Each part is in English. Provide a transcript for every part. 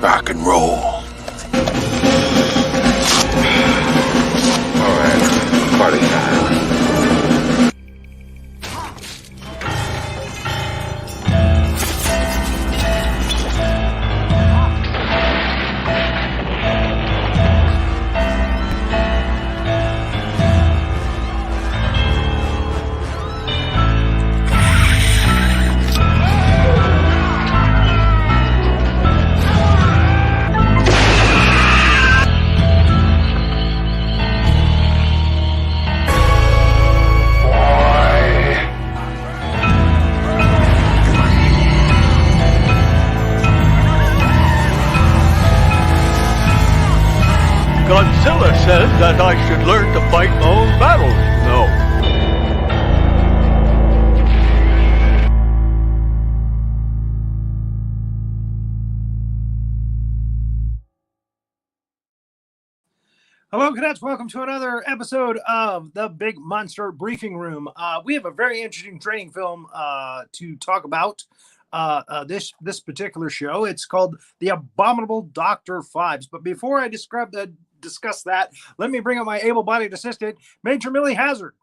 rock and roll. All right, party time. Godzilla says that I should learn to fight my own battles. No. Hello, cadets. Welcome to another episode of the Big Monster Briefing Room. We have a very interesting training film to talk about this particular show. It's called The Abominable Dr. Phibes. But before I discuss that, let me bring up my able-bodied assistant, Major Millie Hazzard.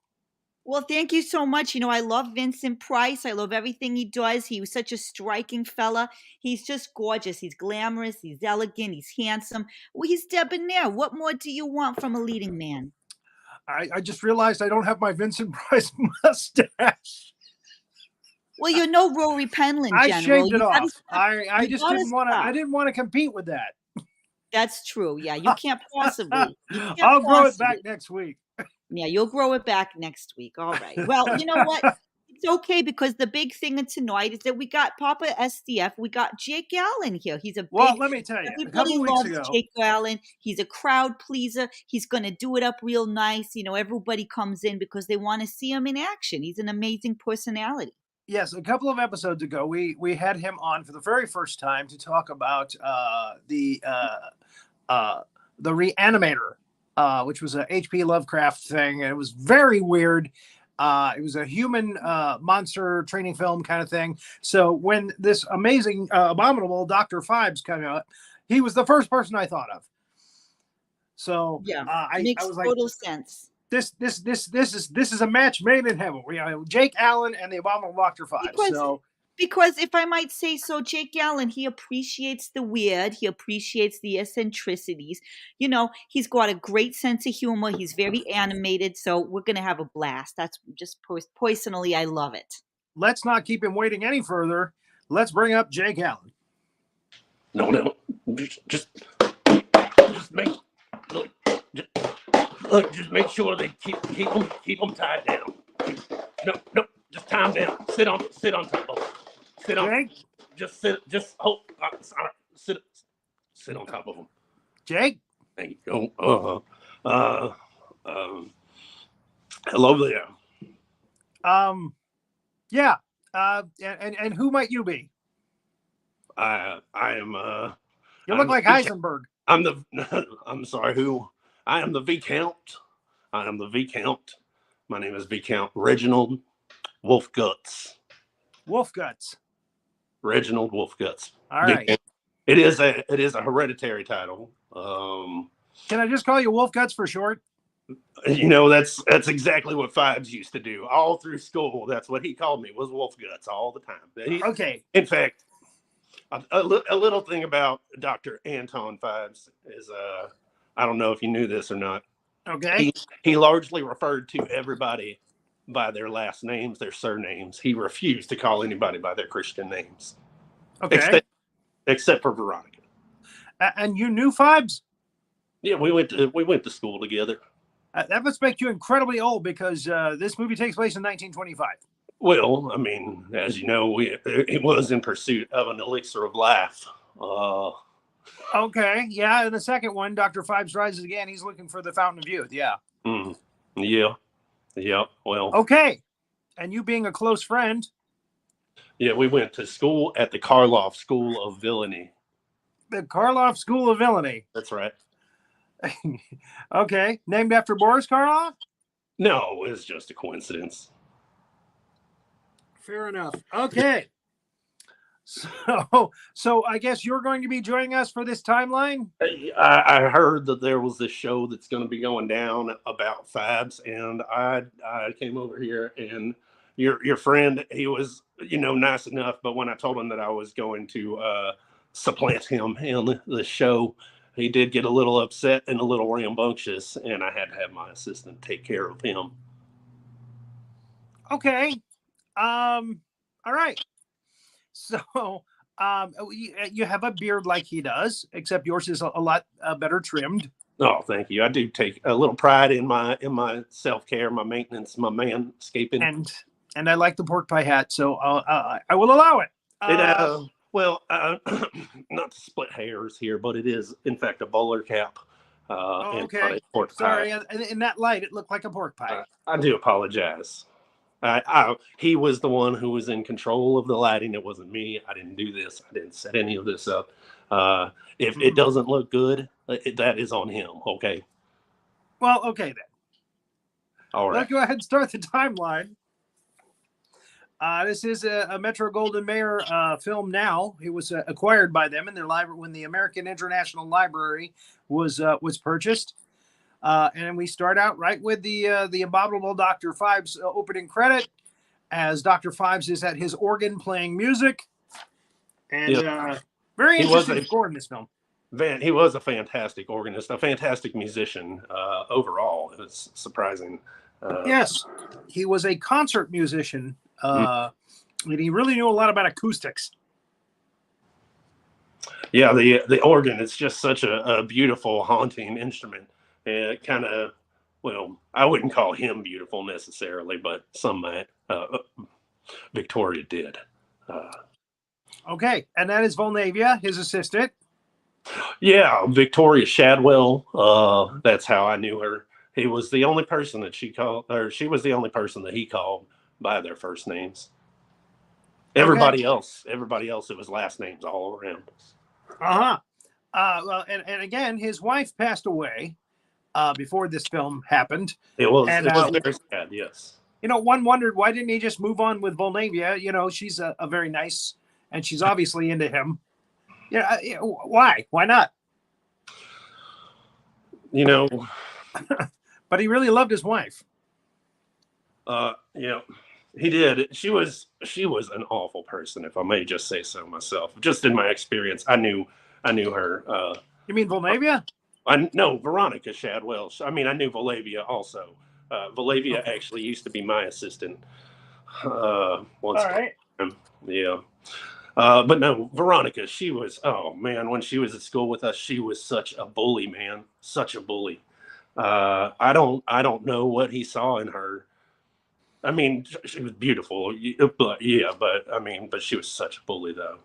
Well, thank you so much. You know, I love Vincent Price. I love everything he does. He was such a striking fella. He's just gorgeous. He's glamorous. He's elegant. He's handsome. Well, he's debonair. What more do you want from a leading man? I just realized I don't have my Vincent Price mustache. Well, you're no rorypenland, I General. shaved it off. I just didn't want to. I didn't want to compete with that. That's true. Yeah, you can't possibly. I'll grow it back next week. Yeah, you'll grow it back next week. All right. Well, you know what? It's okay because the big thing of tonight is that we got Papa SDF. We got Jakeallen here. He's a big. Well, let me tell you, everybody loves Jakeallen. He's a crowd pleaser. He's going to do it up real nice. You know, everybody comes in because they want to see him in action. He's an amazing personality. Yes, a couple of episodes ago, we had him on for the very first time to talk about the Reanimator. Which was a H.P. Lovecraft thing. And it was very weird. It was a human monster training film kind of thing. So when this amazing abominable Dr. Phibes came out, he was the first person I thought of. So yeah, I was like, total sense. This is a match made in heaven. Jakeallen and the Abominable Dr. Phibes. Because if I might say so, Jakeallen, he appreciates the weird. He appreciates the eccentricities. You know, he's got a great sense of humor. He's very animated. So we're going to have a blast. That's just personally, I love it. Let's not keep him waiting any further. Let's bring up Jakeallen. No. Just make just make sure they keep them tied down. No, just tie them down. Sit on top of them. Sit on. Jake? Sit on top of them. Jake? Thank you. Hello there. Yeah. And who might you be? I am. You look like Heisenberg. I'm sorry. Who? I am the Viscount. My name is Viscount Reginald Wolfguts. Wolfguts. Reginald Wolfguts. All right. It is a hereditary title. Can I just call you Wolfguts for short? You know, that's exactly what Phibes used to do all through school. That's what he called me, was Wolfguts all the time. Okay. In fact, a little thing about Dr. Anton Phibes is I don't know if you knew this or not. Okay. He largely referred to everybody by their last names, their surnames. He refused to call anybody by their Christian names. Okay. Except for Veronica. And you knew Phibes? Yeah, we went to school together. That must make you incredibly old because this movie takes place in 1925. Well, I mean, as you know, it was in pursuit of an elixir of life. Okay, yeah. And the second one, Dr. Phibes Rises Again, he's looking for the Fountain of Youth. Yeah. Yeah. Well. Okay. And you being a close friend. Yeah, we went to school at the Karloff School of Villainy. The Karloff School of Villainy. That's right. Okay. Named after Boris Karloff? No, it's just a coincidence. Fair enough. Okay. So I guess you're going to be joining us for this timeline. I heard that there was this show that's going to be going down about Phibes, and I came over here, and your friend, he was nice enough, but when I told him that I was going to supplant him in the show, he did get a little upset and a little rambunctious, and I had to have my assistant take care of him. Okay. All right. So, you have a beard like he does, except yours is a lot better trimmed. Oh, thank you. I do take a little pride in my self-care, my maintenance, my manscaping. And I like the pork pie hat, so I will allow it. Not to split hairs here, but it is in fact a bowler cap. Okay. Sorry, in that light, it looked like a pork pie. I do apologize. He was the one who was in control of the lighting. It wasn't me. I didn't do this. I didn't set any of this up. If it doesn't look good, that is on him. Okay. Well, okay then. All right. Let's go ahead and start the timeline. This is a Metro-Goldwyn-Mayer film now. It was acquired by them in their library when the American International Library was purchased. And we start out right with the Abominable Dr. Phibes opening credit, as Dr. Phibes is at his organ playing music. And very interesting score in this film. He was a fantastic organist, a fantastic musician overall. It was surprising. Yes, he was a concert musician. And he really knew a lot about acoustics. Yeah, the organ is just such a beautiful, haunting instrument. And kind of, well, I wouldn't call him beautiful necessarily, but some might. Victoria did. Okay, and that is Volnavia, his assistant. Yeah, Victoria Shadwell. That's how I knew her. He was the only person that she called, or she was the only person that he called by their first names. Everybody else, it was last names all around. Well, and again, his wife passed away before this film happened. It was very sad, yes. One wondered, why didn't he just move on with Volnavia? She's a very nice, and she's obviously into him. Why? Why not? But he really loved his wife. He did. She was an awful person, if I may just say so myself. Just in my experience, I knew her. You mean Volnavia? No, Veronica Shadwell. I knew Volavia also. Volavia actually used to be my assistant. Once. All right. Yeah. But no, Veronica, she was, oh man, when she was at school with us, she was such a bully, man. Such a bully. I don't know what he saw in her. She was beautiful. But she was such a bully though.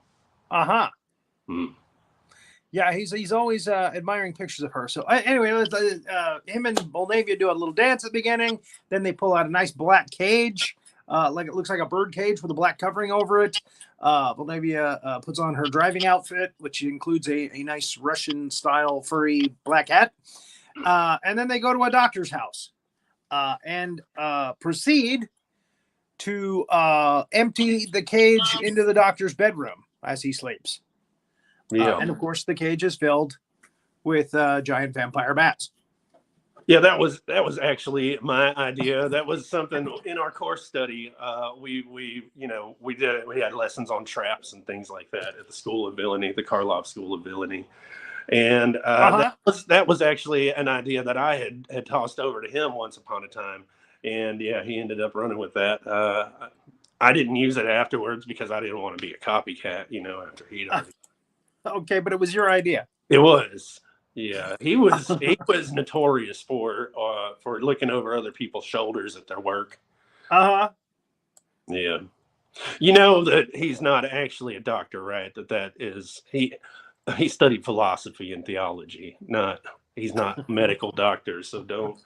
Yeah, he's always admiring pictures of her. So anyway, him and Volnavia do a little dance at the beginning. Then they pull out a nice black cage, like it looks like a bird cage with a black covering over it. Volnavia puts on her driving outfit, which includes a nice Russian-style furry black hat. And then they go to a doctor's house and proceed to empty the cage into the doctor's bedroom as he sleeps. Yeah. And of course, the cage is filled with giant vampire bats. Yeah, that was actually my idea. That was something in our course study. We had lessons on traps and things like that at the School of Villainy, the Karloff School of Villainy. And that was actually an idea that I had tossed over to him once upon a time. And yeah, he ended up running with that. I didn't use it afterwards because I didn't want to be a copycat, after he'd already. Okay, but it was your idea. It was. Yeah, he was notorious for looking over other people's shoulders at their work. Yeah. That he's not actually a doctor, right? That is he studied philosophy and theology. He's not a medical doctor, so don't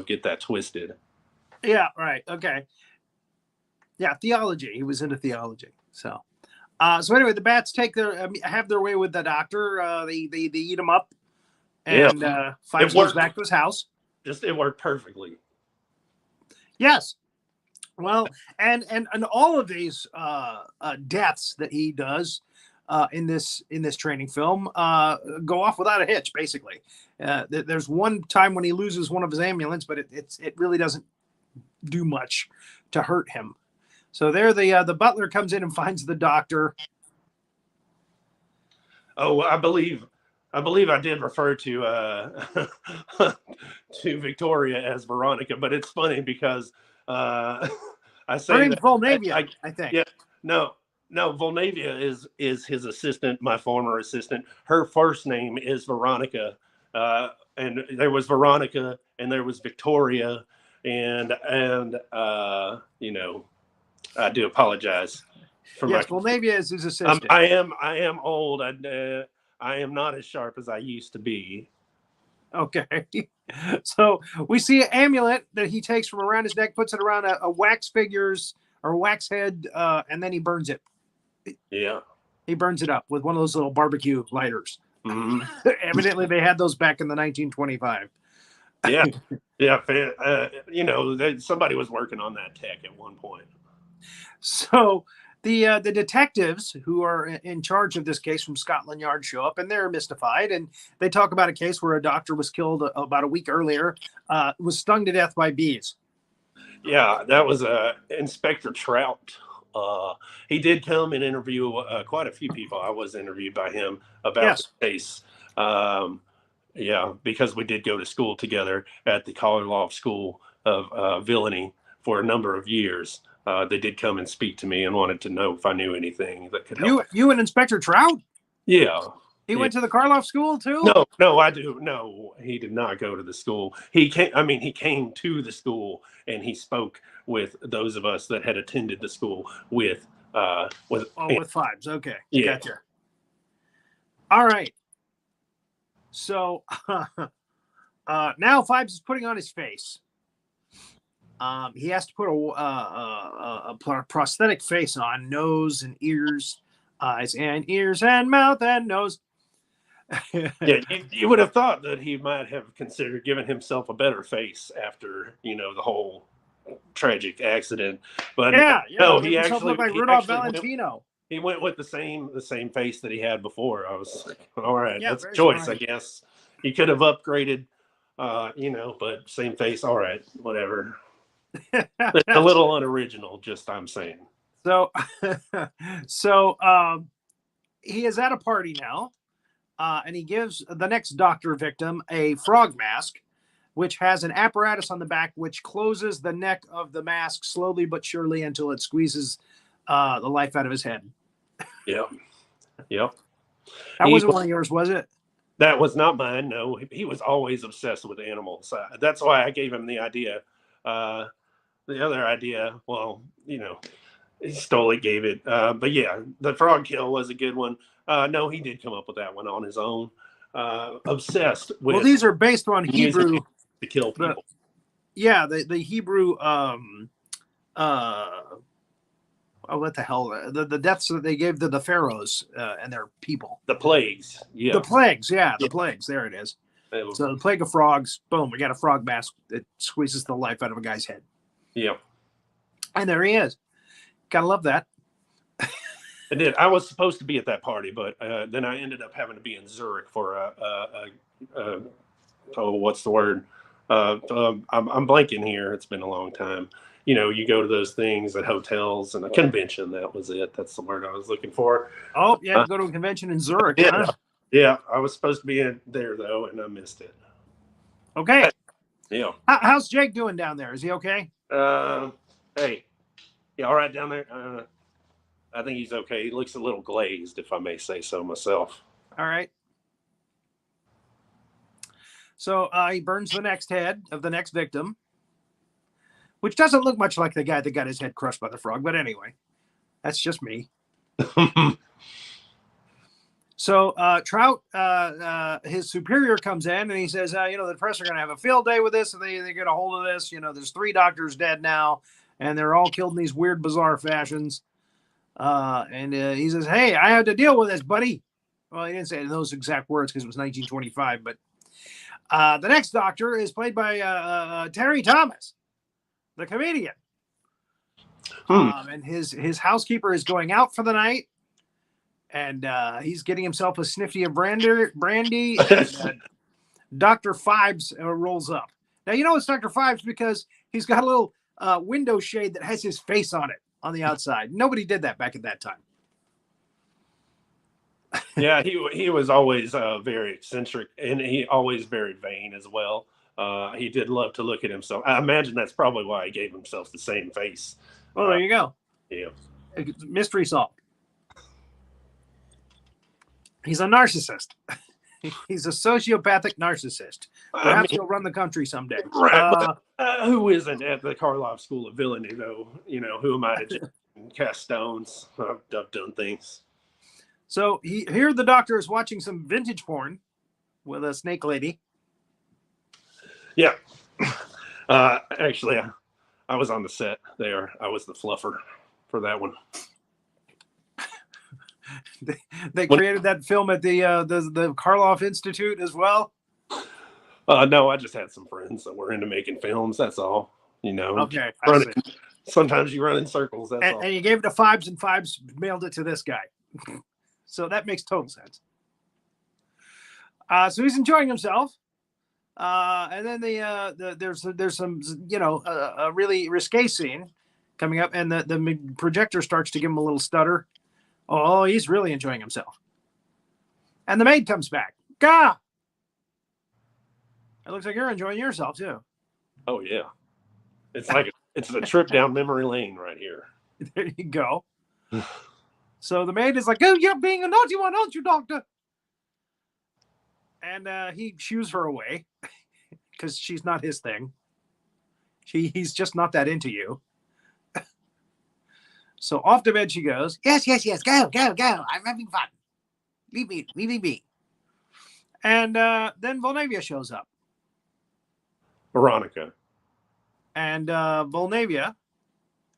get that twisted. Yeah, right. Okay. Yeah, theology. He was into theology. So anyway, the bats have their way with the doctor. They eat him up, and Phibes goes back to his house. It worked perfectly. Yes. Well, and all of these deaths that he does in this training film go off without a hitch. Basically, there's one time when he loses one of his ambulance, but it really doesn't do much to hurt him. So there, the butler comes in and finds the doctor. Oh, I believe I did refer to to Victoria as Veronica, but it's funny because I say Her name's that Volnavia, I think. Yeah, no, Volnavia is his assistant, my former assistant. Her first name is Veronica, and there was Veronica, and there was Victoria, and you know, I do apologize. Yes, Volnavia is his assistant. I am old. I am not as sharp as I used to be. Okay. So we see an amulet that he takes from around his neck, puts it around a wax figures or wax head, and then he burns it. Yeah. He burns it up with one of those little barbecue lighters. Mm-hmm. Evidently, they had those back in the 1925. Yeah. Yeah. You know, somebody was working on that tech at one point. So the detectives who are in charge of this case from Scotland Yard show up, and they're mystified, and they talk about a case where a doctor was killed about a week earlier, was stung to death by bees. Yeah, that was Inspector Trout. He did come and interview quite a few people. I was interviewed by him about the case. Yeah, because we did go to school together at the Collar School of Villainy for a number of years. They did come and speak to me and wanted to know if I knew anything that could help. You and Inspector Trout? Yeah. He went to the Karloff School too? No, I do. No, he did not go to the school. He came to the school and he spoke with those of us that had attended the school with Phibes. Okay. Yeah. Gotcha. All right. So now Phibes is putting on his face. He has to put a prosthetic face on, nose and ears, eyes and ears and mouth and nose. Yeah, you would have thought that he might have considered giving himself a better face after, you know, the whole tragic accident. But no, he actually looked like Rudolph Valentino. He went with the same face that he had before. I was like, all right, that's a choice, smart. I guess. He could have upgraded, you know, but same face. All right, whatever. It's a little unoriginal, just I'm saying. So he is at a party now, and he gives the next doctor victim a frog mask, which has an apparatus on the back which closes the neck of the mask slowly but surely until it squeezes the life out of his head. Yep. That wasn't one of yours, was it? That was not mine. No, he was always obsessed with animals. That's why I gave him the idea. The other idea, well, you know, he stole it, gave it. But yeah, the frog kill was a good one. No, he did come up with that one on his own. Obsessed with. Well, these are based on Hebrew to kill people. Yeah, the Hebrew. What the hell? The deaths that they gave to the pharaohs and their people. The plagues. Yeah. The plagues. Yeah, the plagues. There it is. So the plague of frogs. Boom! We got a frog mask that squeezes the life out of a guy's head. Yeah. And there he is. Gotta love that. I did. I was supposed to be at that party, but then I ended up having to be in Zurich for what's the word? I'm blanking here. It's been a long time. You know, you go to those things at hotels and a convention. That was it. That's the word I was looking for. Oh, yeah, go to a convention in Zurich. Yeah, huh? Yeah. I was supposed to be in there though, and I missed it. Okay. Yeah. How's Jake doing down there? Is he okay? Hey, you all right down there? I think he's okay. He looks a little glazed, if I may say so myself. All right. So he burns the next head of the next victim, which doesn't look much like the guy that got his head crushed by the frog. But anyway, that's just me. So Trout, his superior comes in and he says, the press are going to have a field day with this. And they get a hold of this. You know, there's 3 doctors dead now, and they're all killed in these weird, bizarre fashions. And he says, hey, I had to deal with this, buddy. Well, he didn't say those exact words because it was 1925. But the next doctor is played by Terry Thomas, the comedian. And his housekeeper is going out for the night, and he's getting himself a sniffy of brandy. And, Dr. Phibes rolls up. Now you know it's Dr. Phibes because he's got a little window shade that has his face on it on the outside. Nobody did that back at that time. Yeah, he was always very eccentric, and he always very vain as well. He did love to look at himself. I imagine that's probably why he gave himself the same face. Well, there you go. Yeah. Mystery solved. He's a narcissist. He's a sociopathic narcissist. Perhaps he'll run the country someday. Right, but who isn't at the Karloff School of Villainy, though? You know, who am I to just cast stones? I've done things. So here the doctor is watching some vintage porn with a snake lady. Yeah. Actually, I was on the set there. I was the fluffer for that one. They created that film at the Karloff Institute as well. No, I just had some friends that were into making films. That's all. You know. Okay. Sometimes you run in circles. That's all. And you gave it to Phibes, and Phibes mailed it to this guy. So that makes total sense. So he's enjoying himself. And then there's some, you know, a really risque scene coming up, and the projector starts to give him a little stutter. Oh, he's really enjoying himself. And the maid comes back. Gah! It looks like you're enjoying yourself too. Oh yeah, it's like it's a trip down memory lane right here. There you go. So the maid is like, "Oh, you're being a naughty one, aren't you, doctor?" And he shoos her away because she's not his thing. He's just not that into you. So off to bed she goes. Yes, go. I'm having fun. Leave me. And then Volnavia shows up. Veronica. And Volnavia,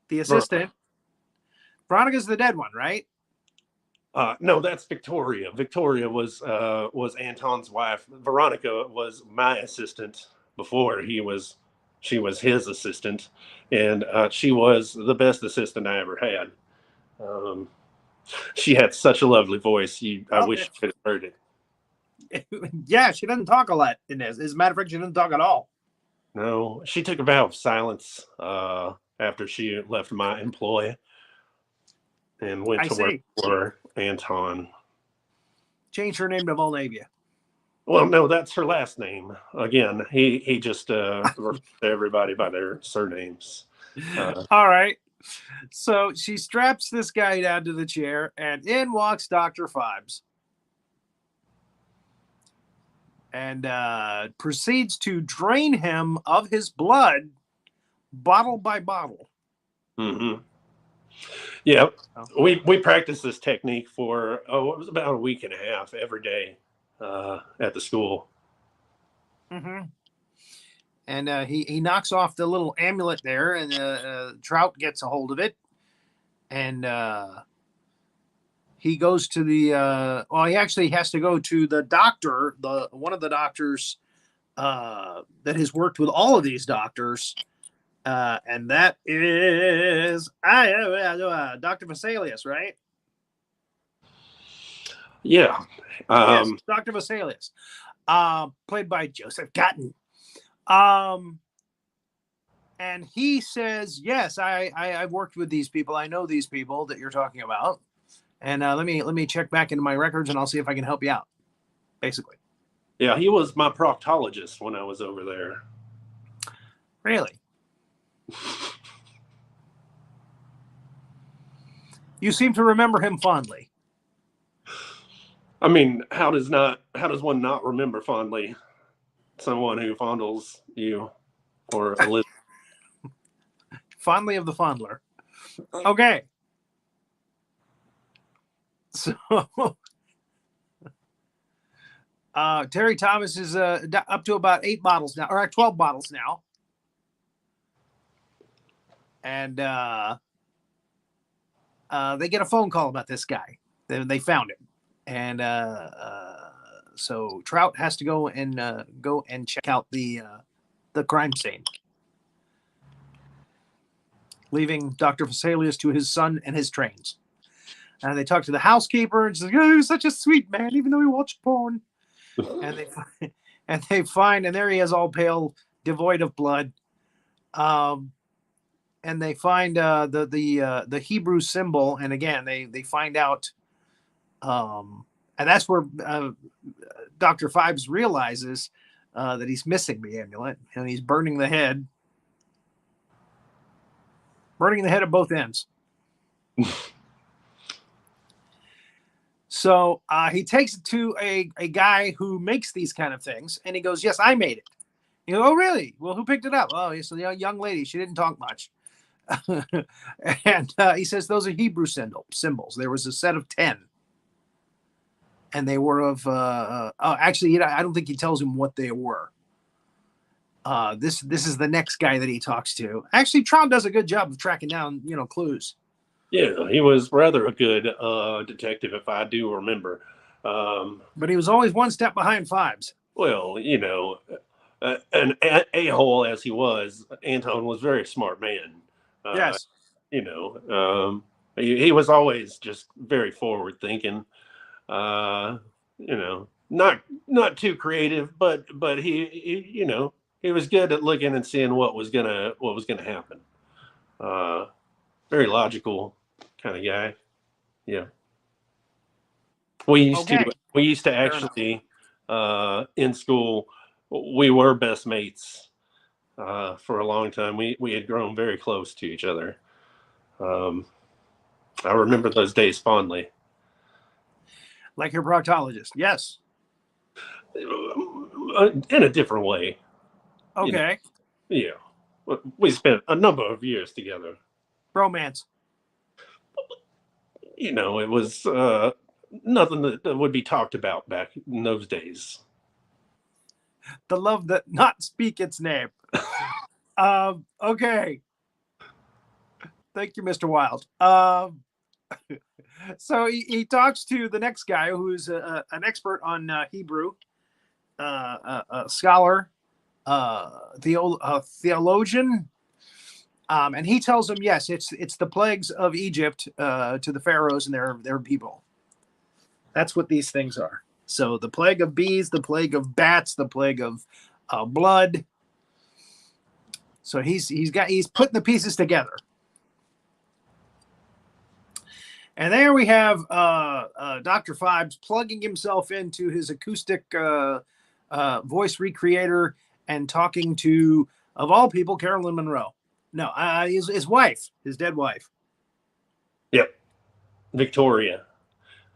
the assistant. Veronica's the dead one, right? No, that's Victoria. Victoria was Anton's wife. Veronica was my assistant before she was his assistant, and she was the best assistant I ever had. She had such a lovely voice. I wish you could have heard it. Yeah, she doesn't talk a lot in this. As a matter of fact, she doesn't talk at all. No, she took a vow of silence after she left my employ and went to work for Anton. Changed her name to Volnavia. Well, no, that's her last name. Again, he just refers to everybody by their surnames. All right. So she straps this guy down to the chair, and in walks Dr. Phibes. And proceeds to drain him of his blood, bottle by bottle. Mm-hmm. Yeah, we practiced this technique for it was about a week and a half every day at the school. Mm-hmm. And he knocks off the little amulet there, and Trout gets a hold of it, and he goes to the he actually has to go to the doctor, one of the doctors that has worked with all of these doctors, and that is Dr. Vesalius, right? Yeah. Yes, Dr. Vesalius, played by Joseph Cotton. And he says, yes, I've worked with these people. I know these people that you're talking about. And let me check back into my records, and I'll see if I can help you out, basically. Yeah, he was my proctologist when I was over there. Really? You seem to remember him fondly. I mean, how does one not remember fondly someone who fondles you for a living? Fondly of the fondler. Okay. So Terry Thomas is up to about 8 bottles now, or 12 bottles now. And they get a phone call about this guy. They found him. And so Trout has to go and check out the crime scene. leaving Dr. Vesalius to his son and his trains. And they talk to the housekeeper, and she's like, "Oh, he was such a sweet man, even though he watched porn." And they find, and there he is, all pale, devoid of blood. And they find the Hebrew symbol, and again they find out, and that's where Dr. Phibes realizes that he's missing the amulet, and he's burning the head at both ends. So he takes it to a guy who makes these kind of things, and he goes, "Yes, I made it." You go, "Oh, really? Well, who picked it up?" "Oh, it's a young lady. She didn't talk much." And he says those are Hebrew symbols. There was a set of 10, and they were of. Actually, I don't think he tells him what they were. This is the next guy that he talks to. Actually, Trout does a good job of tracking down clues. Yeah, he was rather a good detective, if I do remember. But he was always one step behind Phibes. Well, an a-hole as he was, Anton was a very smart man. Yes. He was always just very forward thinking. Not too creative, but he was good at looking and seeing what was gonna happen. Very logical kind of guy. Yeah. We used to actually in school, we were best mates for a long time. We had grown very close to each other. I remember those days fondly. Like your proctologist. Yes. In a different way. Okay. Yeah. We spent a number of years together. Romance. It was nothing that would be talked about back in those days. The love that not speak its name. Okay. Thank you, Mr. Wild. So he talks to the next guy who's an expert on Hebrew, a scholar, theologian. And he tells him, yes, it's the plagues of Egypt to the pharaohs and their people. That's what these things are. So the plague of bees, the plague of bats, the plague of blood. So he's putting the pieces together. And there we have Dr. Phibes plugging himself into his acoustic voice recreator and talking to, of all people, Carolyn Monroe. No, his wife, his dead wife. Yep. Victoria.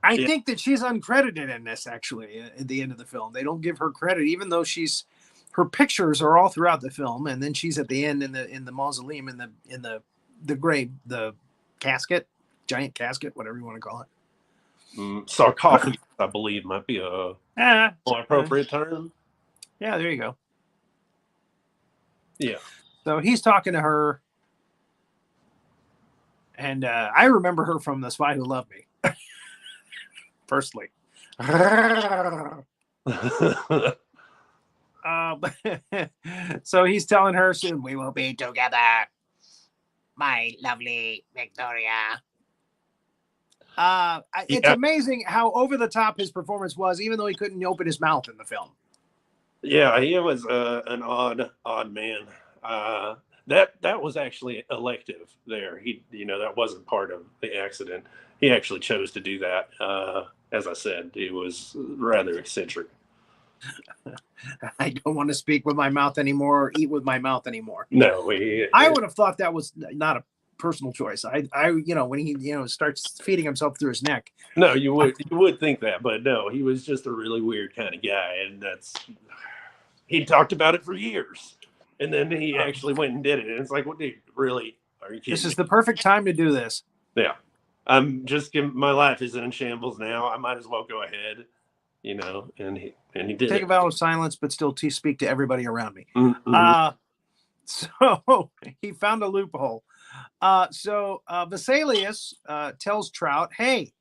I think that she's uncredited in this, actually, at the end of the film. They don't give her credit, even though her pictures are all throughout the film, and then she's at the end in the mausoleum, in the grave, the casket, giant casket, whatever you want to call it. Sarcophagus, I believe, might be a more appropriate term. Yeah, there you go. Yeah. So he's talking to her, and I remember her from The Spy Who Loved Me, personally. So he's telling her, soon we will be together, my lovely Victoria. It's amazing how over the top his performance was, even though he couldn't open his mouth in the film. Yeah, he was an odd man. That was actually elective there. That wasn't part of the accident. He actually chose to do that. As I said, it was rather eccentric. I don't want to speak with my mouth anymore or eat with my mouth anymore. No, I would have thought that was not a personal choice. I when he starts feeding himself through his neck. No, you would think that, but no, he was just a really weird kind of guy, and he talked about it for years, and then he actually went and did it, and it's like, what, dude, really? Are you kidding? This is the perfect time to do this. Yeah, I'm just my life is in shambles now. I might as well go ahead, and he did. Take a vow of silence, but still speak to everybody around me. Mm-hmm. So he found a loophole. So Vesalius tells Trout, hey,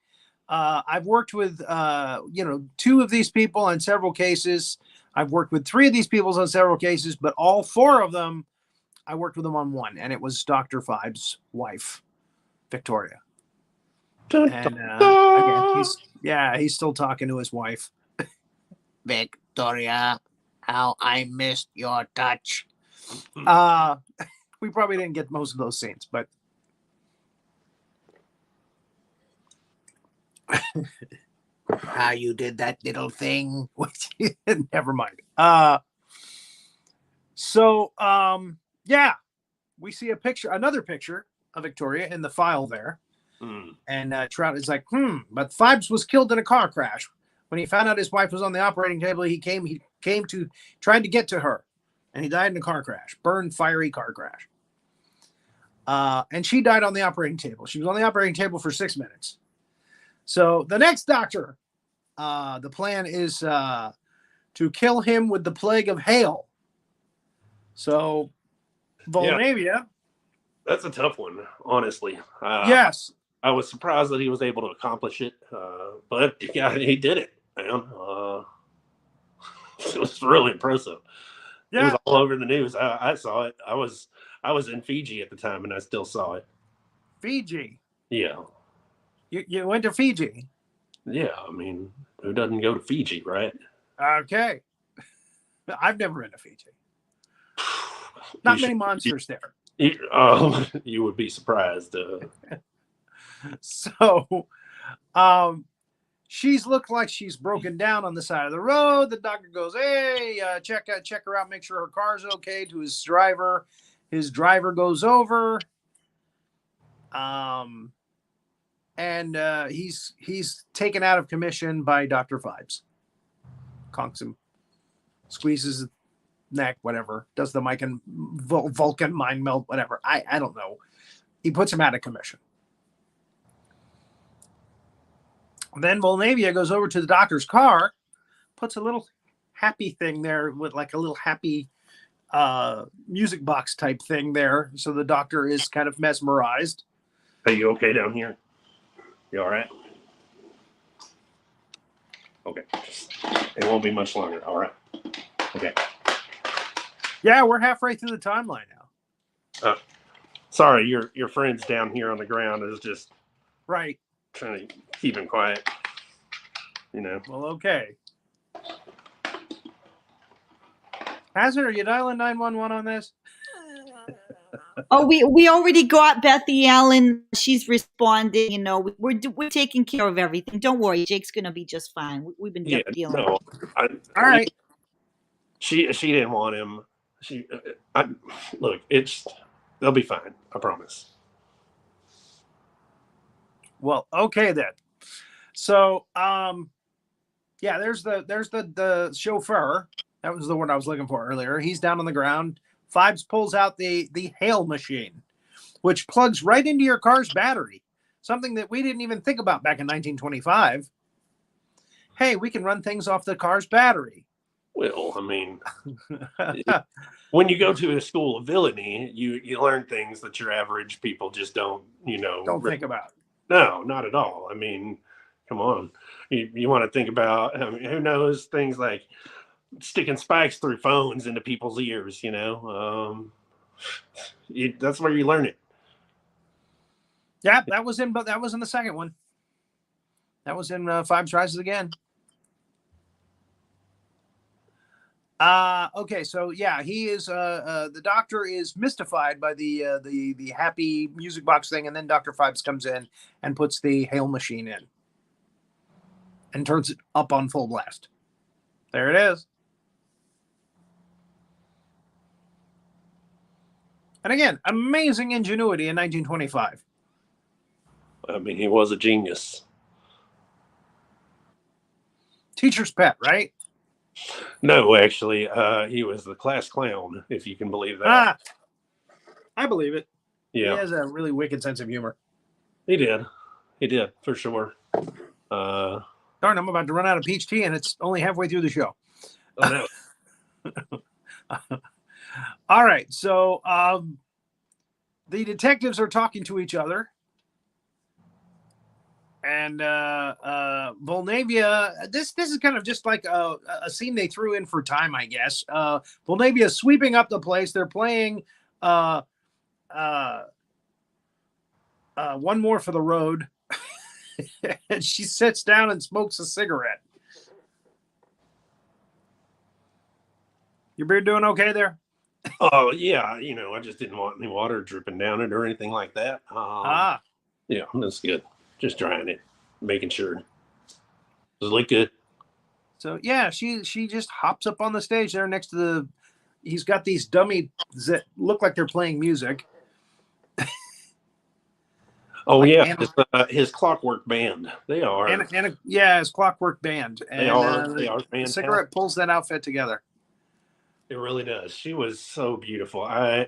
I've worked with, 2 of these people on several cases. I've worked with 3 of these people on several cases, but all 4 of them, I worked with him on one, and it was Dr. Phibes' wife, Victoria. Dun, And dun, again, he's still talking to his wife. Victoria, how I missed your touch. We probably didn't get most of those scenes, but how you did that little thing, which never mind. We see another picture of Victoria in the file there. And Trout is like, but Phibes was killed in a car crash. When he found out his wife was on the operating table, he tried to get to her, and he died in a car crash, burned, fiery car crash. And she died on the operating table. She was on the operating table for 6 minutes. So the next doctor, the plan is to kill him with the plague of hail. So Volnavia. That's a tough one, honestly. Yes. I was surprised that he was able to accomplish it, but yeah, he did it, man. It was really impressive. Yeah. It was all over the news. I saw it. I was in Fiji at the time, and I still saw it. Fiji? Yeah. You went to Fiji? Yeah, I mean, who doesn't go to Fiji, right? Okay. I've never been to Fiji. Not many monsters there. You would be surprised. So, she's looked like she's broken down on the side of the road. The doctor goes, "Hey, check her out, make sure her car's okay." To his driver, his driver goes over, and he's taken out of commission by Dr. Phibes. Conks him, squeezes his neck, whatever. Does the Mike and Vulcan mind melt, whatever. I don't know. He puts him out of commission. Then Volnavia goes over to the doctor's car, puts a little happy thing there with like a little happy music box type thing there. So the doctor is kind of mesmerized. Are you okay down here? You all right? Okay. It won't be much longer. All right. Okay. Yeah, we're halfway through the timeline now. Sorry, your friend's down here on the ground is just right. Trying to keep him quiet, you know. Well, okay. Hazzard, are you dialing 911 on this? Oh, we already got Bethy Allen. She's responding. You know, we're taking care of everything. Don't worry, Jake's gonna be just fine. We've been dealing. No, all right. She didn't want him. Look, they'll be fine. I promise. Well, okay then. So, there's the chauffeur. That was the word I was looking for earlier. He's down on the ground. Phibes pulls out the hail machine, which plugs right into your car's battery. Something that we didn't even think about back in 1925. Hey, we can run things off the car's battery. Well, I mean, when you go to a school of villainy, you learn things that your average people just don't think about. No, not at all. I mean, come on. You want to think about, I mean, who knows, things like sticking spikes through phones into people's ears, that's where you learn it. Yeah, that was in the second one. That was in Phibes Rises Again. Okay, so yeah, he is the doctor is mystified by the happy music box thing, and then Dr. Phibes comes in and puts the hail machine in and turns it up on full blast. There it is. And again, amazing ingenuity in 1925. I mean, he was a genius. Teacher's pet, right? No, actually, he was the class clown, if you can believe that. I believe it. Yeah. He has a really wicked sense of humor. He did, for sure. Darn, I'm about to run out of peach tea, and it's only halfway through the show. Oh, no. All right, so the detectives are talking to each other. And Volnavia, this is kind of just like a scene they threw in for time, I guess. Volnavia is sweeping up the place. They're playing Uh, uh, one more for the road. And she sits down and smokes a cigarette. Your beard doing okay there? Oh yeah, I just didn't want any water dripping down it or anything like that. Yeah, that's good. Just drying it, making sure. Does it look good? So yeah, she just hops up on the stage there next to he's got these dummies that look like they're playing music. Oh like yeah, his Clockwork Band. They are. His Clockwork Band. And, they are fantastic. The cigarette pulls that outfit together. It really does. She was so beautiful. I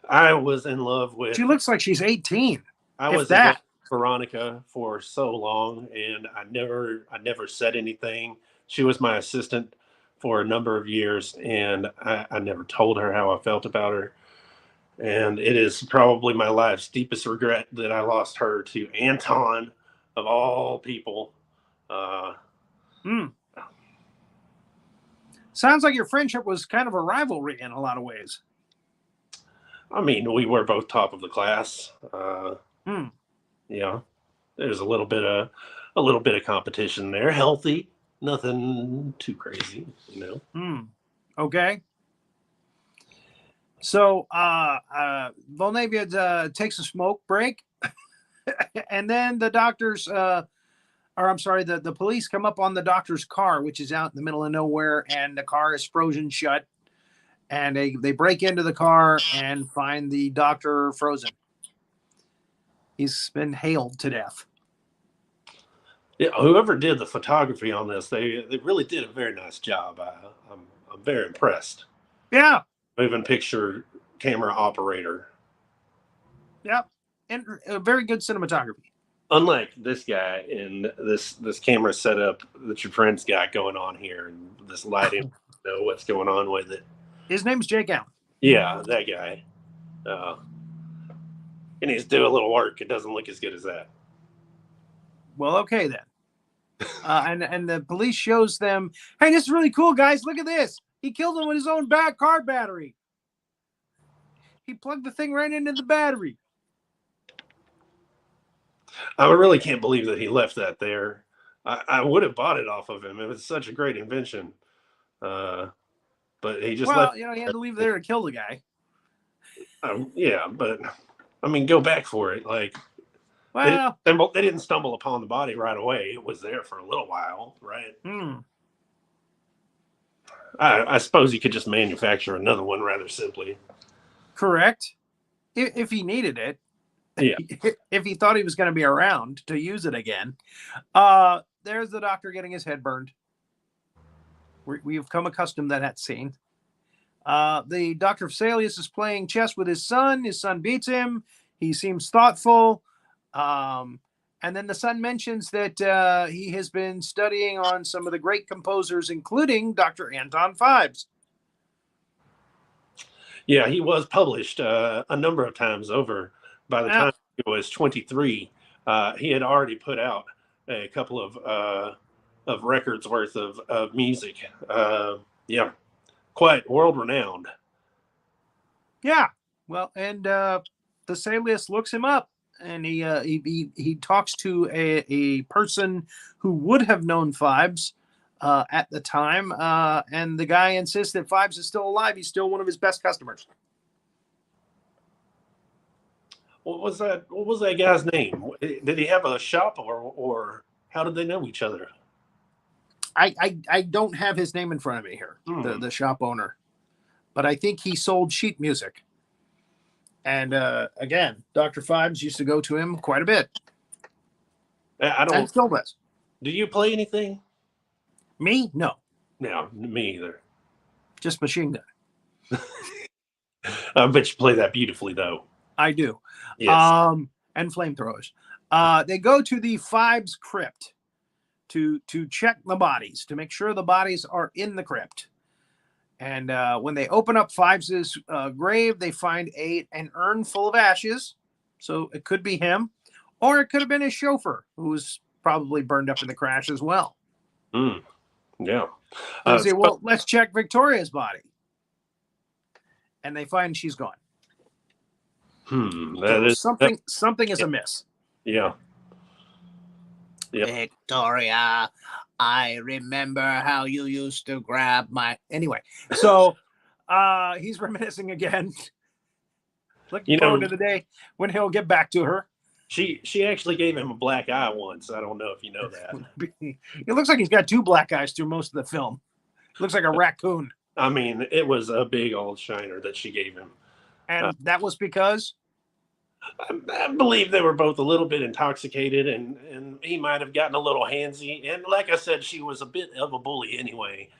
was in love with. She looks like she's 18. I was in love with Veronica for so long, and I never said anything. She was my assistant for a number of years, and I never told her how I felt about her. And it is probably my life's deepest regret that I lost her to Anton, of all people. Sounds like your friendship was kind of a rivalry in a lot of ways. I mean, we were both top of the class. Yeah, there's a little bit of competition there. Healthy, nothing too crazy, Okay. So Volnavia takes a smoke break, and then the police come up on the doctor's car, which is out in the middle of nowhere, and the car is frozen shut. And they break into the car and find the doctor frozen. He's been hailed to death. Yeah, whoever did the photography on this, they really did a very nice job. I'm very impressed. Yeah. Moving picture camera operator. Yep. And very good cinematography. Unlike this guy in this camera setup that your friend's got going on here, and this lighting, know what's going on with it. His name's Jakeallen. Yeah, that guy. He needs to do a little work. It doesn't look as good as that. Well, okay then. And the police shows them, hey, this is really cool, guys. Look at this. He killed him with his own car battery. He plugged the thing right into the battery. I really can't believe that he left that there. I would have bought it off of him. It was such a great invention. But he just left. He had to leave there to kill the guy. Yeah, but I mean, go back for it. Like, they didn't stumble upon the body right away. It was there for a little while, right? I suppose you could just manufacture another one rather simply. Correct. If he needed it. Yeah. If he thought he was going to be around to use it again. There's the doctor getting his head burned. We've come accustomed to that scene. The Dr. Phibes is playing chess with his son. His son beats him. He seems thoughtful. And then the son mentions that he has been studying on some of the great composers, including Dr. Anton Phibes. Yeah, he was published a number of times over. By the time he was 23, he had already put out a couple of records worth of music. Yeah, quite world renowned. Yeah. Well, and the Phibes looks him up, and he talks to a person who would have known Phibes at the time, and the guy insists that Phibes is still alive. He's still one of his best customers. What was that guy's name? Did he have a shop, or how did they know each other? I don't have his name in front of me here, the shop owner, but I think he sold sheet music. And again, Dr. Phibes used to go to him quite a bit. And still does. Do you play anything? Me? No. No, me either. Just machine gun. I bet you play that beautifully, though. I do. Yes. And flamethrowers. They go to the Phibes crypt to check the bodies, to make sure the bodies are in the crypt. And when they open up Phibes' grave, they find an urn full of ashes. So it could be him, or it could have been his chauffeur, who was probably burned up in the crash as well. Yeah. They say, well, let's check Victoria's body. And they find she's gone. That is something is amiss. Yeah. Yep. Victoria, I remember how you used to grab my. Anyway, so he's reminiscing again. Looking forward to the day when he'll get back to her. She actually gave him a black eye once. I don't know if you know that. It looks like he's got 2 black eyes through most of the film. Looks like a raccoon. I mean, it was a big old shiner that she gave him. And that was because? I believe they were both a little bit intoxicated, and he might have gotten a little handsy. And like I said, she was a bit of a bully anyway.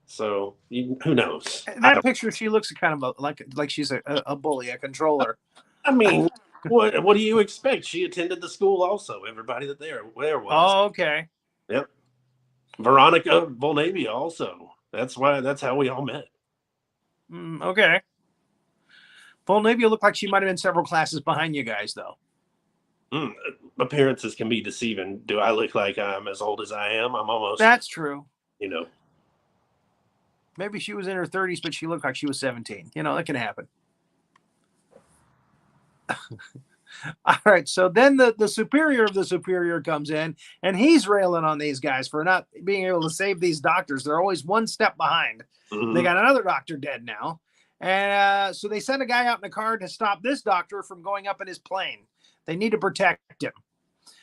So who knows? In that picture, she looks kind of like she's a bully, a controller. I mean, what do you expect? She attended the school also. Everybody there was. Oh, okay. Yep. Veronica Volnavia also. That's how we all met. Okay. Volnavia looked like she might have been several classes behind you guys, though. Appearances can be deceiving. Do I look like I'm as old as I am? I'm almost. That's true. Maybe she was in her 30s, but she looked like she was 17. That can happen. All right. So then the superior of the superior comes in, and he's railing on these guys for not being able to save these doctors. They're always one step behind. Mm-hmm. They got another doctor dead now. And so they send a guy out in a car to stop this doctor from going up in his plane. They need to protect him.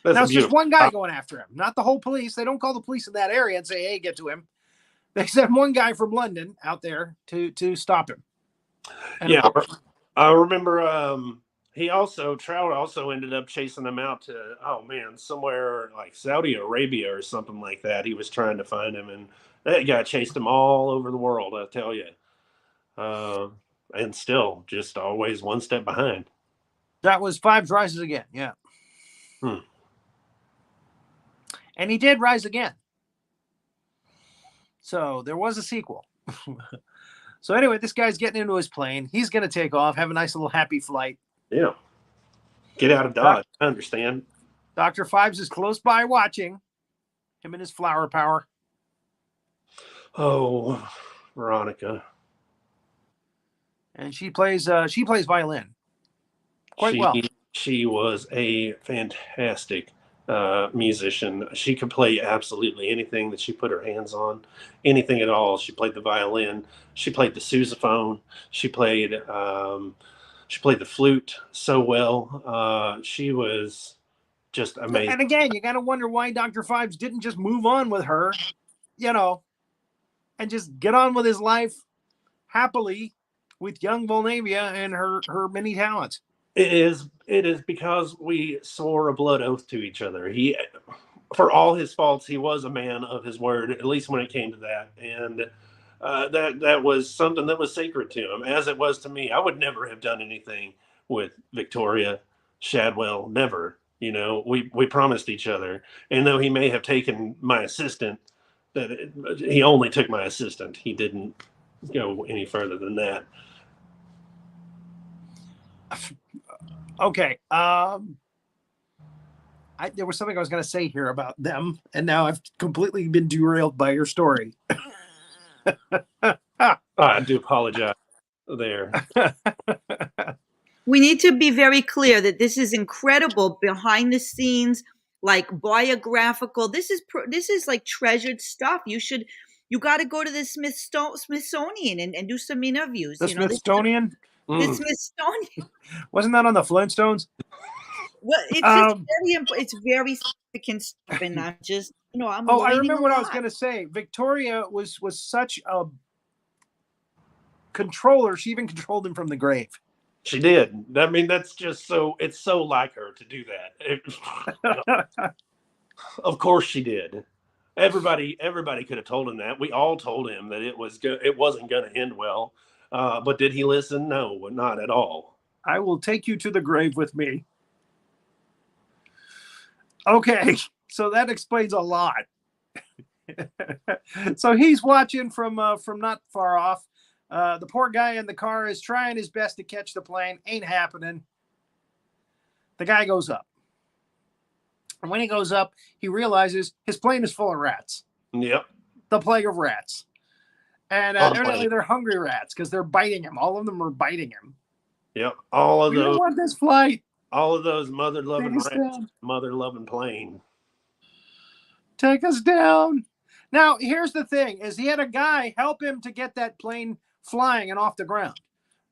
Now it's just one guy going after him, not the whole police. They don't call the police in that area and say, hey, get to him. They send one guy from London out there to stop him. And I remember Trout also ended up chasing them out to, somewhere like Saudi Arabia or something like that. He was trying to find him, and that guy chased him all over the world, I tell you. And still just always one step behind. That was Phibes Rises Again. Yeah. And he did rise again. So there was a sequel. So anyway, this guy's getting into his plane. He's going to take off, have a nice little happy flight. Yeah. Get out of Dodge. I understand. Dr. Phibes is close by watching him and his flower power. Oh, Veronica. And she plays violin quite well. She was a fantastic musician. She could play absolutely anything that she put her hands on, anything at all. She played the violin. She played the sousaphone. She played the flute so well. She was just amazing. And again, you got to wonder why Dr. Phibes didn't just move on with her, and just get on with his life happily with young Volnavia and her many talents. It is because we swore a blood oath to each other. He, for all his faults, he was a man of his word, at least when it came to that. And that was something that was sacred to him, as it was to me. I would never have done anything with Victoria Shadwell, never. We promised each other. And though he may have taken my assistant, he only took my assistant. He didn't go any further than that. Okay. There was something I was going to say here about them, and now I've completely been derailed by your story. I do apologize there. We need to be very clear that this is incredible behind the scenes, like biographical. This is like treasured stuff. You got to go to the Smithsonian and do some interviews. The Smithsonian? The Smithsonian. Wasn't that on the Flintstones? Well, it's very significant stuff, and I'm just, I remember what I was going to say. Victoria was such a controller. She even controlled him from the grave. She did. I mean, that's just it's so like her to do that. Of course she did. Everybody could have told him that. We all told him that it wasn't going to end well. But did he listen? No, not at all. I will take you to the grave with me. Okay, so that explains a lot. So he's watching from not far off. The poor guy in the car is trying his best to catch the plane. Ain't happening. The guy goes up. And when he goes up, he realizes his plane is full of rats. Yep. The plague of rats. And evidently they're hungry rats because they're biting him. All of them are biting him. Yep. All of We don't those, want this flight. all of those mother-loving Take us rats, down. mother-loving plane. Take us down. Now, here's the thing: is he had a guy help him to get that plane flying and off the ground.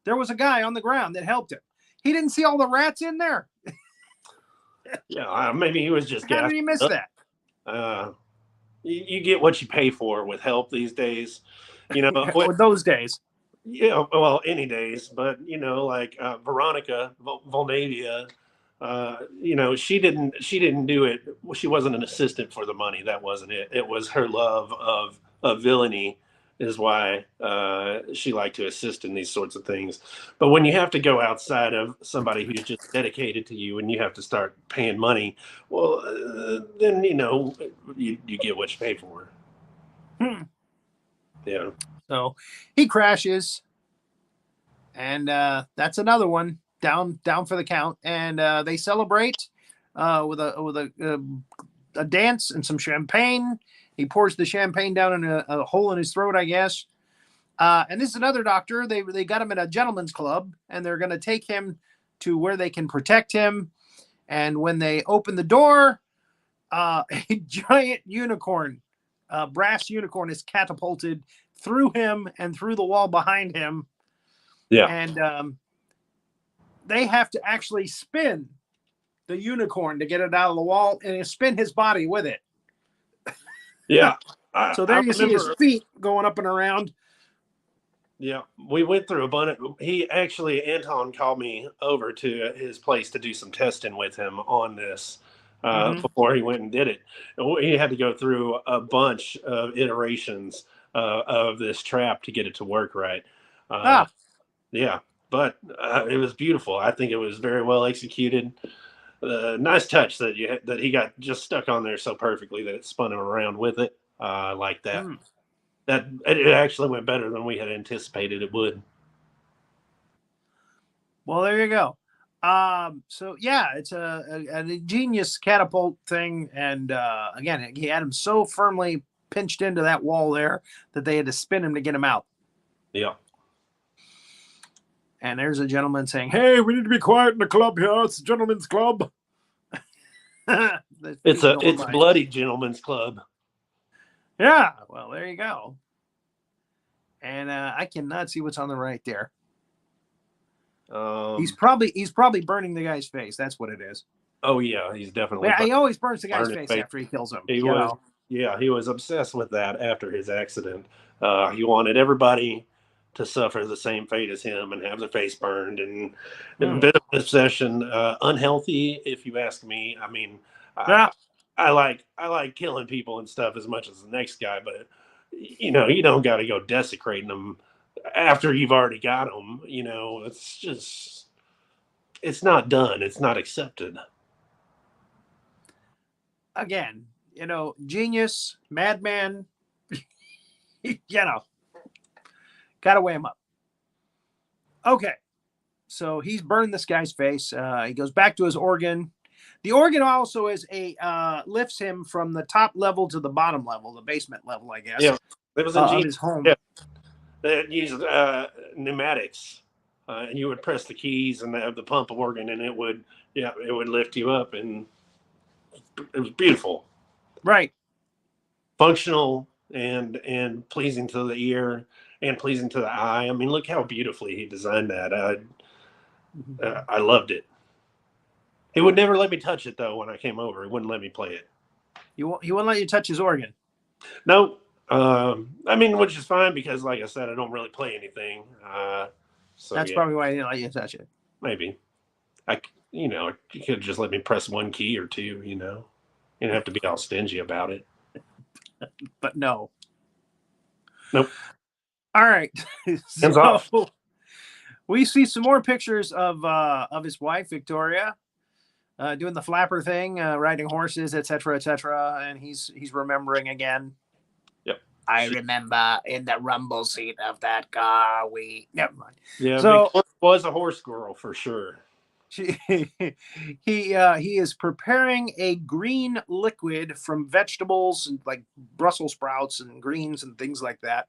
There was a guy on the ground that helped him. He didn't see all the rats in there. Yeah, maybe he was just How did he miss that? You get what you pay for with help these days. You know, Or those days. yeah, well, any days, but you know, like Veronica Volnavia, you know, she didn't do it. She wasn't an assistant for the money. That wasn't it. It was her love of villainy is why she liked to assist in these sorts of things. But when you have to go outside of somebody who's just dedicated to you and you have to start paying money, well, then you know you get what you pay for. Yeah. So he crashes, and that's another one down for the count. And they celebrate with a dance and some champagne. He pours the champagne down in a hole in his throat, I guess. And this is another doctor. They got him in a gentleman's club, and they're going to take him to where they can protect him. And when they open the door, a giant unicorn, brass unicorn, is catapulted through him and through the wall behind him. Yeah. And they have to actually spin the unicorn to get it out of the wall and spin his body with it. Yeah. So there you see his feet going up and around. Yeah, we went through a bunch. Anton called me over to his place to do some testing with him on this before he went and did it. He had to go through a bunch of iterations of this trap to get it to work right. Yeah, but it was beautiful. I think it was very well executed. Nice touch that he got just stuck on there so perfectly that it spun him around with it like that. That it actually went better than we had anticipated it would. Well, there you go. So yeah, it's a genius catapult thing, and again, he had him so firmly pinched into that wall there that they had to spin him to get him out. Yeah. And there's a gentleman saying, "Hey, we need to be quiet in the club here. It's a gentleman's club." It's a bloody gentleman's club. Yeah, well, there you go. And I cannot see what's on the right there. He's probably burning the guy's face. That's what it is. Oh yeah, he's definitely. Yeah, he always burns the guy's face after he kills him. He was obsessed with that after his accident. He wanted everybody to suffer the same fate as him and have their face burned, and a bit of an obsession. Unhealthy, if you ask me. I mean, I like killing people and stuff as much as the next guy, but you know, you don't got to go desecrating them after you've already got them. You know, it's not done. It's not accepted. Again, you know, genius, madman, you know, got to weigh him up. Okay. So he's burned this guy's face. He goes back to his organ. The organ also is lifts him from the top level to the bottom level, the basement level, I guess. Yeah, it was of his home. Yeah. They used pneumatics, and you would press the keys and the pump organ, and it would lift you up, and it was beautiful, right? Functional and pleasing to the ear and pleasing to the eye. I mean, look how beautifully he designed that. I loved it. He would never let me touch it, though, when I came over. He wouldn't let me play it. He wouldn't let you touch his organ? No. I mean, which is fine because, like I said, I don't really play anything. So that's probably why he didn't let you touch it. Maybe. You could just let me press one key or two, you know. You don't have to be all stingy about it. But no. Nope. All right. Hands off. We see some more pictures of his wife, Victoria, doing the flapper thing, riding horses, etc., and he's remembering again. Yep. I remember in the rumble seat of that car. Never mind. Yeah. So was a horse girl for sure. He is preparing a green liquid from vegetables and like Brussels sprouts and greens and things like that.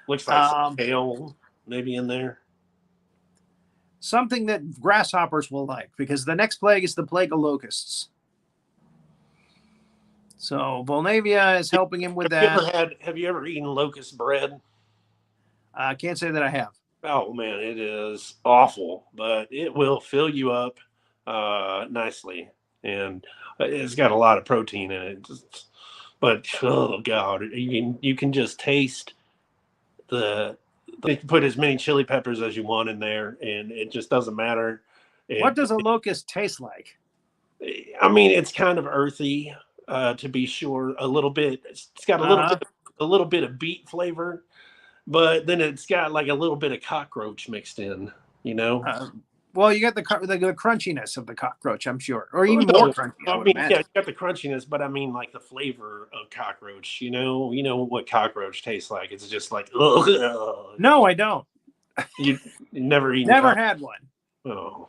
Looks like some kale maybe in there. something that grasshoppers will like, because the next plague is the plague of locusts. So Volnavia is helping him with that. Have you ever eaten locust bread? I can't say that I have. Oh man, it is awful, but it will fill you up nicely, and it's got a lot of protein in it. But oh god, you can just taste the. You can put as many chili peppers as you want in there, and it just doesn't matter. What does a locust taste like? I mean, it's kind of earthy, to be sure. A little bit. It's got a little bit of beet flavor, but then it's got like a little bit of cockroach mixed in. You know. Well, you got the crunchiness of the cockroach, I'm sure, or even more crunchy. I mean, yeah, you got the crunchiness, but I mean, like the flavor of cockroach. You know what cockroach tastes like. It's just like, ugh. No, I don't. You never eaten. Never had one. Oh,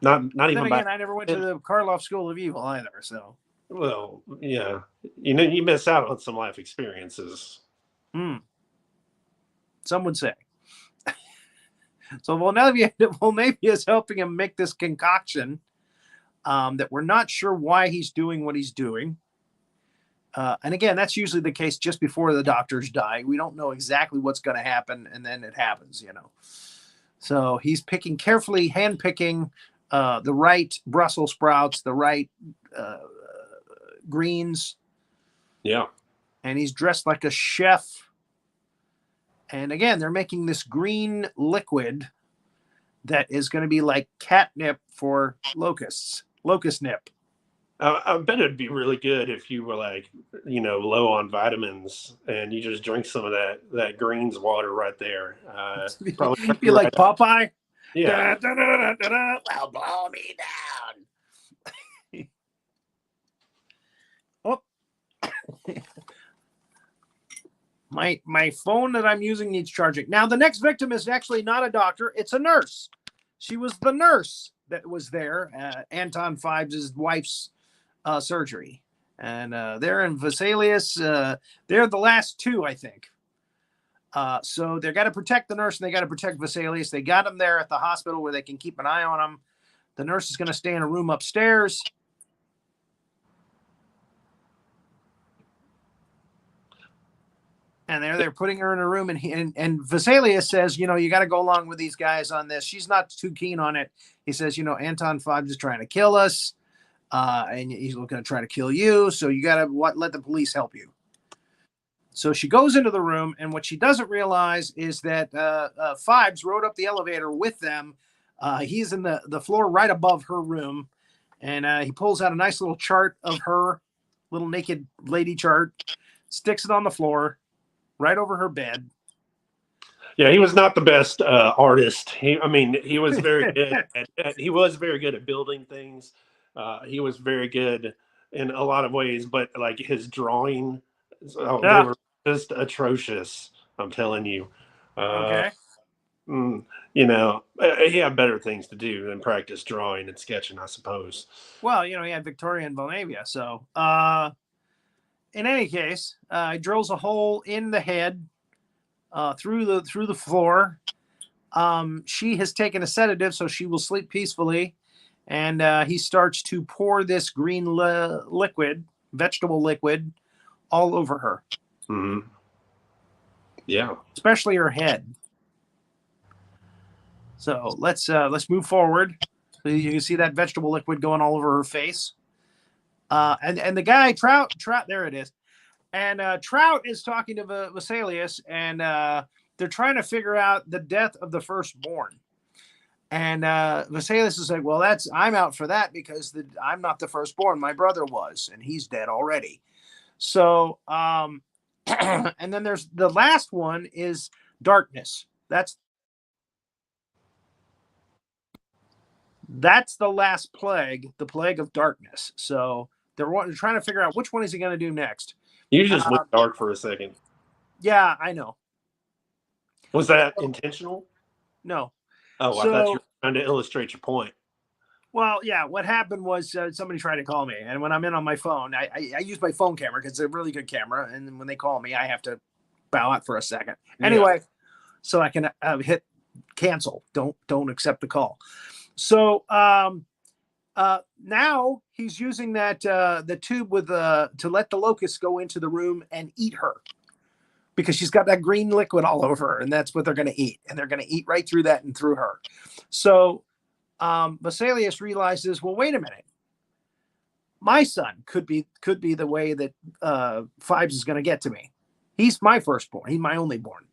not even. Then again, I never went to the Karloff School of Evil either. So. Well, yeah, you miss out on some life experiences. Some would say. So Volnavia is helping him make this concoction that we're not sure why he's doing what he's doing. And again, that's usually the case just before the doctors die. We don't know exactly what's going to happen, and then it happens, you know. So he's carefully hand-picking the right Brussels sprouts, the right greens. Yeah. And he's dressed like a chef. And again, they're making this green liquid that is going to be like catnip for locusts, locust nip. I bet it'd be really good if you were like, low on vitamins and you just drink some of that greens water right there. Probably be like Popeye. Yeah. Well, blow me down. Oh. My phone that I'm using needs charging. Now, the next victim is actually not a doctor. It's a nurse. She was the nurse that was there, Anton Phibes' wife's surgery. And they're in Vesalius. They're the last two, I think. So they got to protect the nurse and they got to protect Vesalius. They got him there at the hospital where they can keep an eye on him. The nurse is going to stay in a room upstairs. And they're putting her in a room, and Vesalius says, you got to go along with these guys on this. She's not too keen on it. He says, Anton Phibes is trying to kill us, and he's going to try to kill you. So you got to let the police help you. So she goes into the room, and what she doesn't realize is that Phibes rode up the elevator with them. He's in the floor right above her room, and he pulls out a nice little chart of her, little naked lady chart, sticks it on the floor, right over her bed. Yeah, he was not the best artist. He was very good. He was very good at building things. He was very good in a lot of ways, but like his drawing, they were just atrocious. I'm telling you. Okay. He had better things to do than practice drawing and sketching, I suppose. Well, he had Victoria and Volnavia, so. In any case, he drills a hole in the head through the floor. She has taken a sedative, so she will sleep peacefully. And he starts to pour this green vegetable liquid, all over her. Mm-hmm. Yeah, especially her head. So let's move forward. So you can see that vegetable liquid going all over her face. And the guy Trout, there it is. And Trout is talking to Vesalius, and they're trying to figure out the death of the firstborn. And Vesalius is like, well, I'm out for that because I'm not the firstborn. My brother was, and he's dead already. So, and then there's the last one is darkness. That's the last plague, the plague of darkness. So they're trying to figure out which one is he going to do next. You just went dark for a second. Yeah, I know. Was that intentional? No. Oh, I thought you were trying to illustrate your point. Well, yeah. What happened was somebody tried to call me, and when I'm in on my phone, I use my phone camera because it's a really good camera, and when they call me, I have to bow out for a second. Anyway, so I can hit cancel. Don't accept the call. So now he's using that the tube with to let the locusts go into the room and eat her, because she's got that green liquid all over her, and that's what they're going to eat, and they're going to eat right through that and through her. So Vesalius realizes, well, wait a minute, my son could be the way that Phibes is going to get to me. He's my firstborn. He's my only born.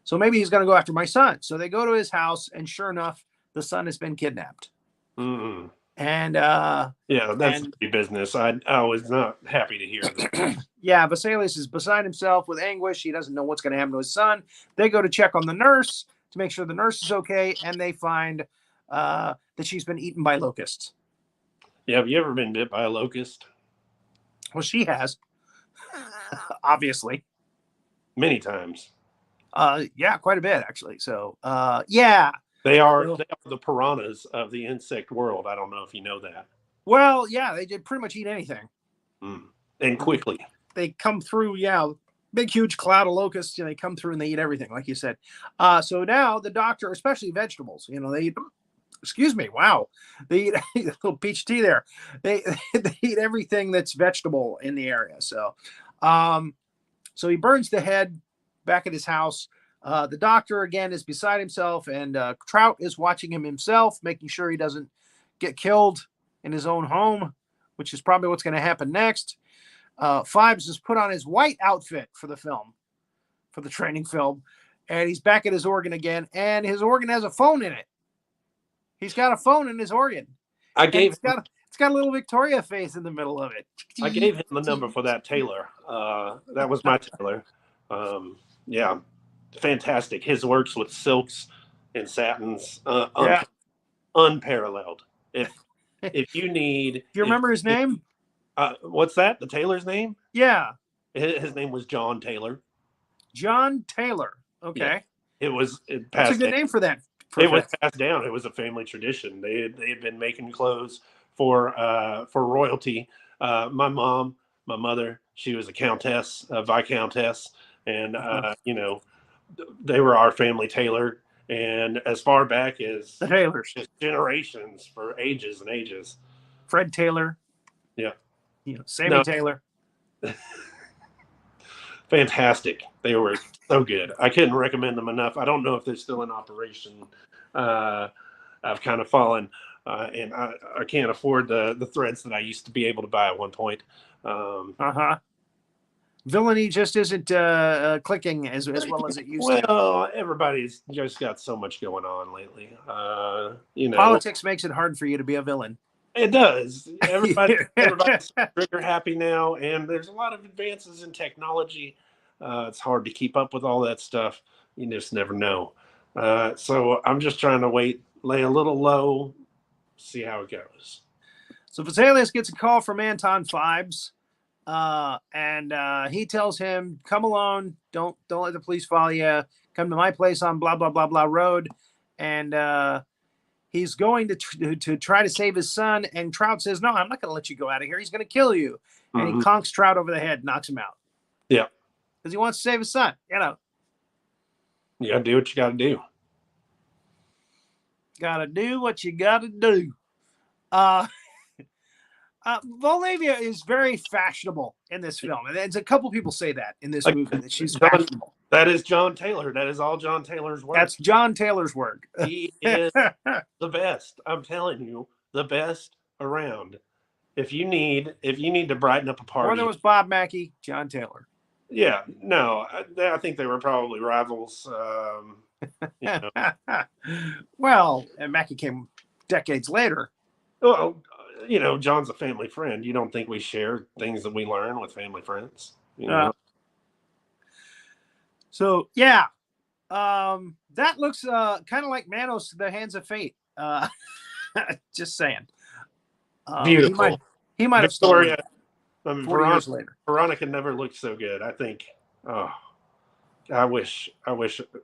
So maybe he's going to go after my son. So they go to his house, and sure enough, the son has been kidnapped. Mm-hmm. And that's business. I was not happy to hear that. Yeah, Vesalius is beside himself with anguish. He doesn't know what's going to happen to his son. They go to check on the nurse to make sure the nurse is okay, and they find that she's been eaten by locusts. Yeah, have you ever been bit by a locust? Well, she has, obviously. Many times. Yeah, quite a bit actually. So, yeah. They are the piranhas of the insect world. I don't know if you know that. Well, yeah, they did pretty much eat anything. And quickly. They come through, big, huge cloud of locusts, they come through and they eat everything, like you said. So now the doctor, especially vegetables, they eat, excuse me, wow. They eat a little peach tea there. They eat everything that's vegetable in the area. So, so he burns the head back at his house. The doctor, again, is beside himself, and Trout is watching him himself, making sure he doesn't get killed in his own home, which is probably what's going to happen next. Phibes has put on his white outfit for the training film, and he's back at his organ again, and his organ has a phone in it. He's got a phone in his organ. It's got a little Victoria face in the middle of it. I gave him the number for that tailor. That was my tailor. Yeah. Fantastic. His works with silks and satins, unparalleled. If you need, do you remember his name? What's that? The tailor's name? Yeah, his name was John Taylor. John Taylor. Okay, yeah. That's a good name for that. It was passed down. It was a family tradition. They had been making clothes for royalty. My mom, my mother, she was a countess, a viscountess, and they were our family tailor, and as far back as the Taylors, just generations, for ages and ages. Fred Taylor, Sammy Taylor. Fantastic. They were so good. I couldn't recommend them enough. I don't know if they're still in operation. I've kind of fallen, and I can't afford the threads that I used to be able to buy at one point. Villainy just isn't clicking as well as it used to. Well, everybody's just got so much going on lately. Politics makes it hard for you to be a villain. It does. Everybody's trigger happy now, and there's a lot of advances in technology. It's hard to keep up with all that stuff. You just never know. So I'm just trying to lay a little low, see how it goes. So Vesalius gets a call from Anton Phibes. And he tells him, come alone, don't let the police follow you, come to my place on blah blah blah blah road. And he's going to try to save his son, and Trout says, no, I'm not going to let you go out of here, he's going to kill you. And he conks Trout over the head, knocks him out, because he wants to save his son. You gotta do what you gotta do. Gotta do what you gotta do. Volavia is very fashionable in this film, and a couple people say that in this movie, that she's fashionable. That is John Taylor. That is all John Taylor's work. That's John Taylor's work. He is the best. I'm telling you, the best around. If you need to brighten up a party, or there was Bob Mackie, John Taylor. Yeah, no, I think they were probably rivals. Well, and Mackie came decades later. Well, John's a family friend. You don't think we share things that we learn with family friends? So yeah, that looks kind of like Manos, the Hands of Fate. Just saying. Beautiful. He might have Victoria. I mean, 40 years later. Veronica never looked so good. I think. Oh, I wish I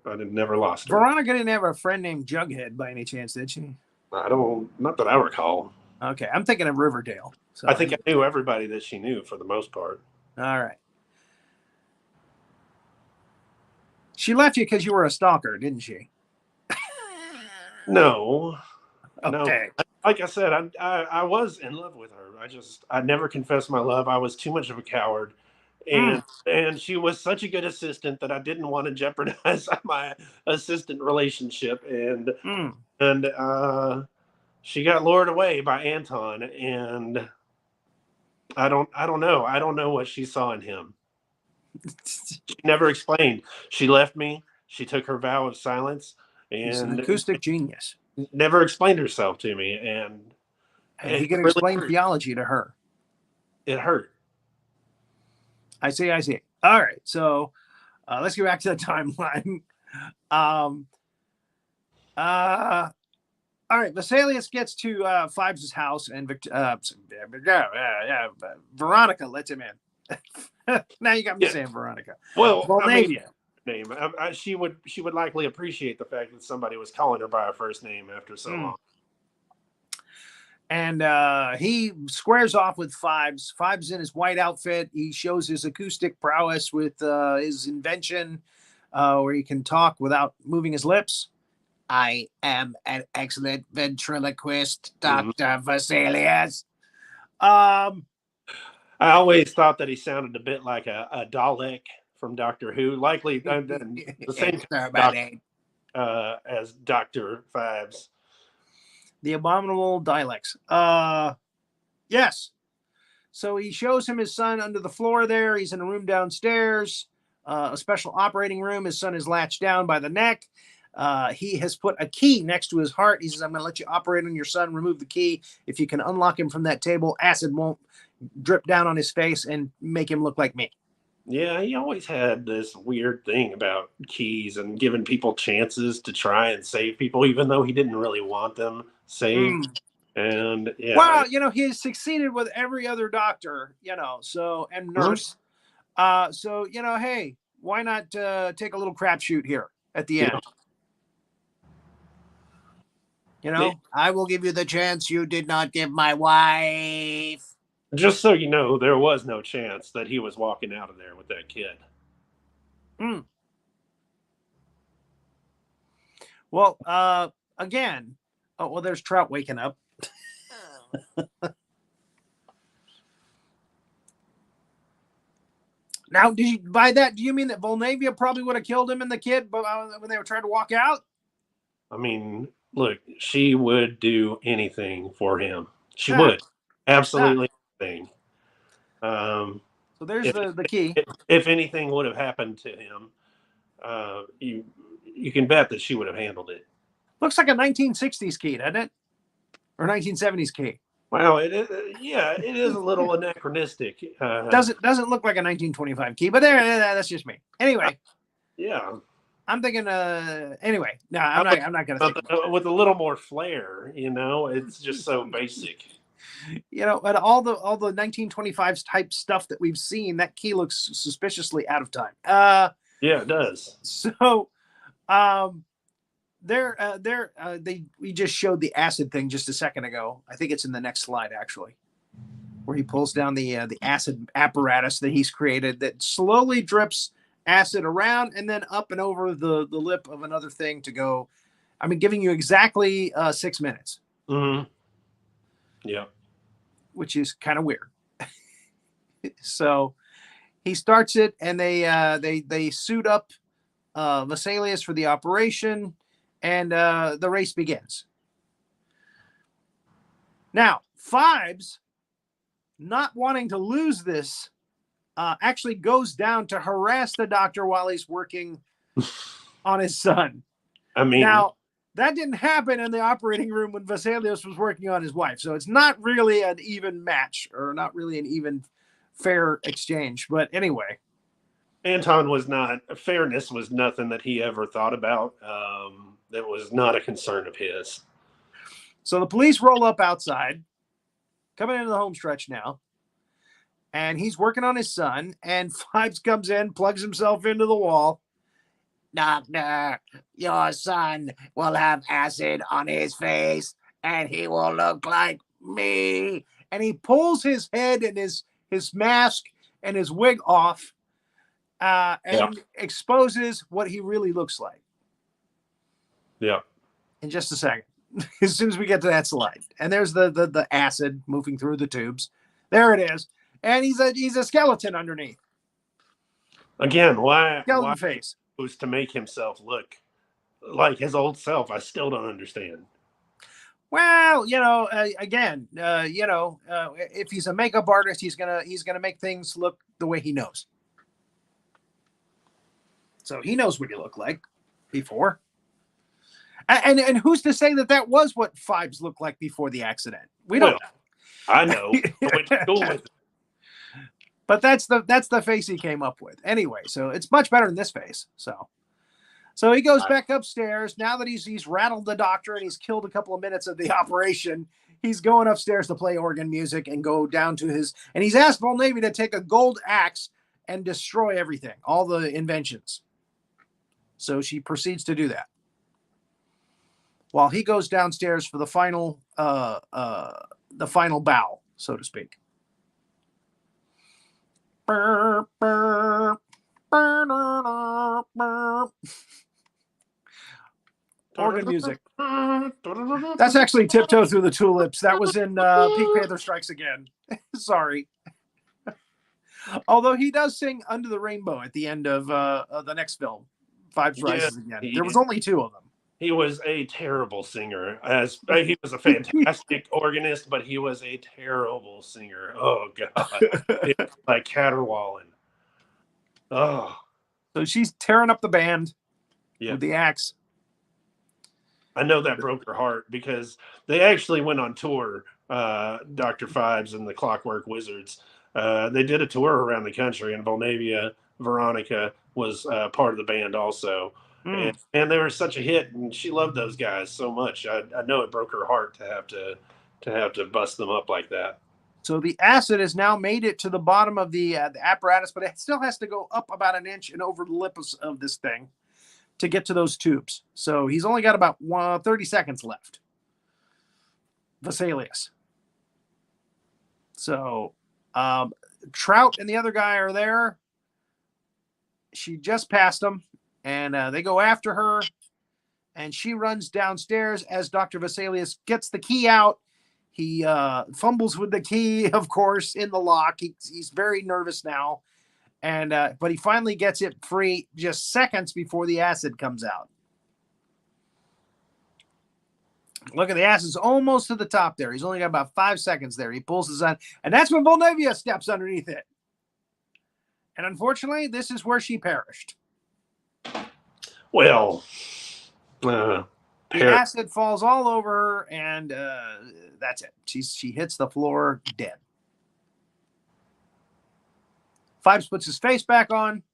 had never lost her. Veronica didn't have a friend named Jughead by any chance, did she? Not that I recall. Okay, I'm thinking of Riverdale. So I think I knew everybody that she knew for the most part. All right. She left you because you were a stalker, didn't she? No. No. Okay. Like I said, I was in love with her. I never confessed my love. I was too much of a coward. And she was such a good assistant that I didn't want to jeopardize my assistant relationship. And she got lured away by Anton, and I don't know. I don't know what she saw in him. She never explained. She left me. She took her vow of silence, He's an and acoustic genius. never explained herself to me. And He can really explain hurt. theology to her. It hurt. I see. All right. So let's get back to the timeline. All right. Vesalius gets to Phibes' house, and Veronica lets him in. Now you got me saying Veronica. Well, Volnavia. Name. She would likely appreciate the fact that somebody was calling her by her first name after so long. And he squares off with Phibes. Phibes in his white outfit. He shows his acoustic prowess with his invention where he can talk without moving his lips. I am an excellent ventriloquist, Dr. Vesalius. I always thought that he sounded a bit like a Dalek from Doctor Who, likely the same as Dr. Phibes. The abominable dialects. Yes. So he shows him his son under the floor there. He's in a room downstairs, a special operating room. His son is latched down by the neck. He has put a key next to his heart. He says, I'm going to let you operate on your son. Remove the key. If you can unlock him from that table, acid won't drip down on his face and make him look like me. Yeah, he always had this weird thing about keys and giving people chances to try and save people, even though he didn't really want them saved. And yeah. Well, he has succeeded with every other doctor, and nurse. So, hey, why not take a little crapshoot here at the end? I will give you the chance you did not give my wife. Just so you know, there was no chance that he was walking out of there with that kid. Well, again, there's Trout waking up. Now, by that, do you mean that Volnavia probably would have killed him and the kid when they were trying to walk out? I mean, look, she would do anything for him. She would. Absolutely anything. So there's the key. If anything would have happened to him, you can bet that she would have handled it. Looks like a 1960s key, doesn't it? Or 1970s key. Wow, it is a little anachronistic. Doesn't look like a 1925 key, but that's just me. Anyway. Yeah. I'm thinking. Anyway, no, I'm not gonna. With a little more flair, it's just so basic. But all the 1925s type stuff that we've seen, that key looks suspiciously out of time. Yeah, it does. So, we just showed the acid thing just a second ago. I think it's in the next slide actually, where he pulls down the acid apparatus that he's created that slowly drips acid around and then up and over the lip of another thing to go. I mean, giving you exactly 6 minutes. Mm-hmm. Yeah. Which is kind of weird. So he starts it, and they suit up Vesalius for the operation, and the race begins. Now, Phibes, not wanting to lose this, actually goes down to harass the doctor while he's working on his son. I mean, now that didn't happen in the operating room when Vesalius was working on his wife. So it's not really an even match, or not really an even fair exchange. But anyway, fairness was nothing that he ever thought about. That was not a concern of his. So the police roll up outside, coming into the home stretch now. And he's working on his son, and Phibes comes in, plugs himself into the wall. Doctor, your son will have acid on his face, and he will look like me. And he pulls his head and his mask and his wig off, and exposes what he really looks like. Yeah. in just a second. As soon as we get to that slide. And there's the acid moving through the tubes. There it is. And he's a skeleton underneath. Again, why face was to make himself look like his old self? I still don't understand. Well, if he's a makeup artist, he's gonna make things look the way he knows. So he knows what you look like before. And who's to say that was what Phibes looked like before the accident? We don't know. I know. I went to school with it. But that's the face he came up with. Anyway, so it's much better than this face. So he goes back upstairs. Now that he's rattled the doctor and he's killed a couple of minutes of the operation, he's going upstairs to play organ music and go down to and he's asked Volnavy to take a gold axe and destroy everything, all the inventions. So she proceeds to do that. While he goes downstairs for the final bow, so to speak. Organ music. That's actually Tiptoe Through the Tulips. That was in Pink Panther Strikes Again. Sorry. Although he does sing Under the Rainbow at the end of the next film, Phibes Rises Again. There was only 2 of them. He was a terrible singer. He was a fantastic organist, but he was a terrible singer. Oh, God. It's like caterwauling. Oh. So she's tearing up the band with the axe. I know that broke her heart because they actually went on tour, Dr. Phibes and the Clockwork Wizards. They did a tour around the country, and Veronica was part of the band also. And they were such a hit, and she loved those guys so much. I know it broke her heart to have to bust them up like that. So the acid has now made it to the bottom of the apparatus, but it still has to go up about an inch and over the lip of this thing to get to those tubes. So he's only got about 30 seconds left. Vesalius. So Trout and the other guy are there. She just passed them. And they go after her, and she runs downstairs as Dr. Vesalius gets the key out. He fumbles with the key, of course, in the lock. He's very nervous now, and but he finally gets it free just seconds before the acid comes out. Look at the acid's almost to the top there. He's only got about 5 seconds there. He pulls his on, and that's when Volnavy steps underneath it. And unfortunately, this is where she perished. Well, the acid falls all over her, and that's it. She hits the floor dead. Phibes puts his face back on.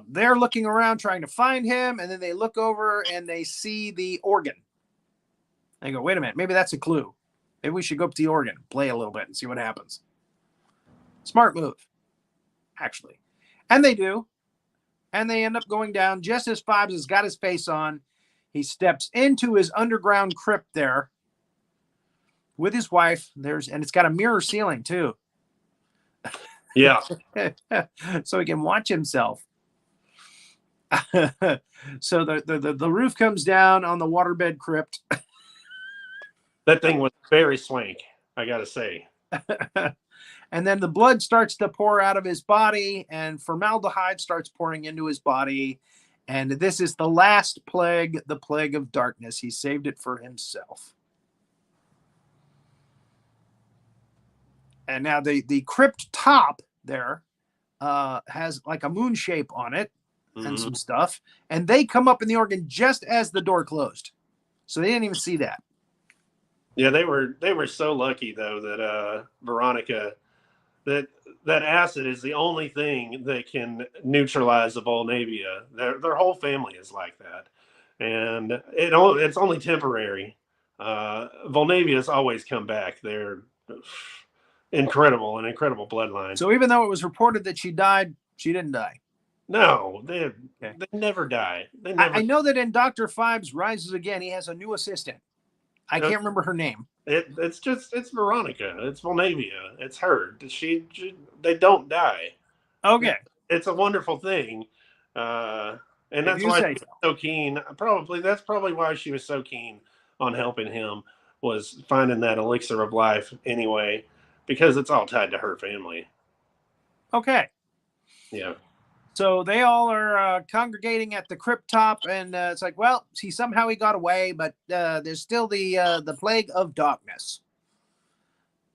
They're looking around trying to find him, and then they look over and they see the organ. They go, wait a minute, maybe that's a clue. Maybe we should go up to the organ, play a little bit, and see what happens. Smart move. Actually. And they do. And they end up going down just as Phibes has got his face on. He steps into his underground crypt there with his wife. And it's got a mirror ceiling too. Yeah. So he can watch himself. So the roof comes down on the waterbed crypt. That thing was very swank, I gotta say. And then the blood starts to pour out of his body, and formaldehyde starts pouring into his body. And this is the last plague, the plague of darkness. He saved it for himself. And now the crypt top there has like a moon shape on it and some stuff. And they come up in the organ just as the door closed. So they didn't even see that. Yeah, they were so lucky though that Veronica, that acid is the only thing that can neutralize the Volnavia. Their whole family is like that, and it's only temporary. Volnavias always come back. They're an incredible bloodline. So even though it was reported that she died, she didn't die. No, they never die. I know that in Dr. Phibes Rises Again, he has a new assistant. I can't remember her name. It's Veronica. It's Volnavia. It's her. They don't die. Okay. It's a wonderful thing. And that's why she was so keen. That's probably why she was so keen on helping him, was finding that elixir of life anyway, because it's all tied to her family. Okay. Yeah. So they all are congregating at the crypt top, and it's like, well, somehow he got away, but there's still the plague of darkness,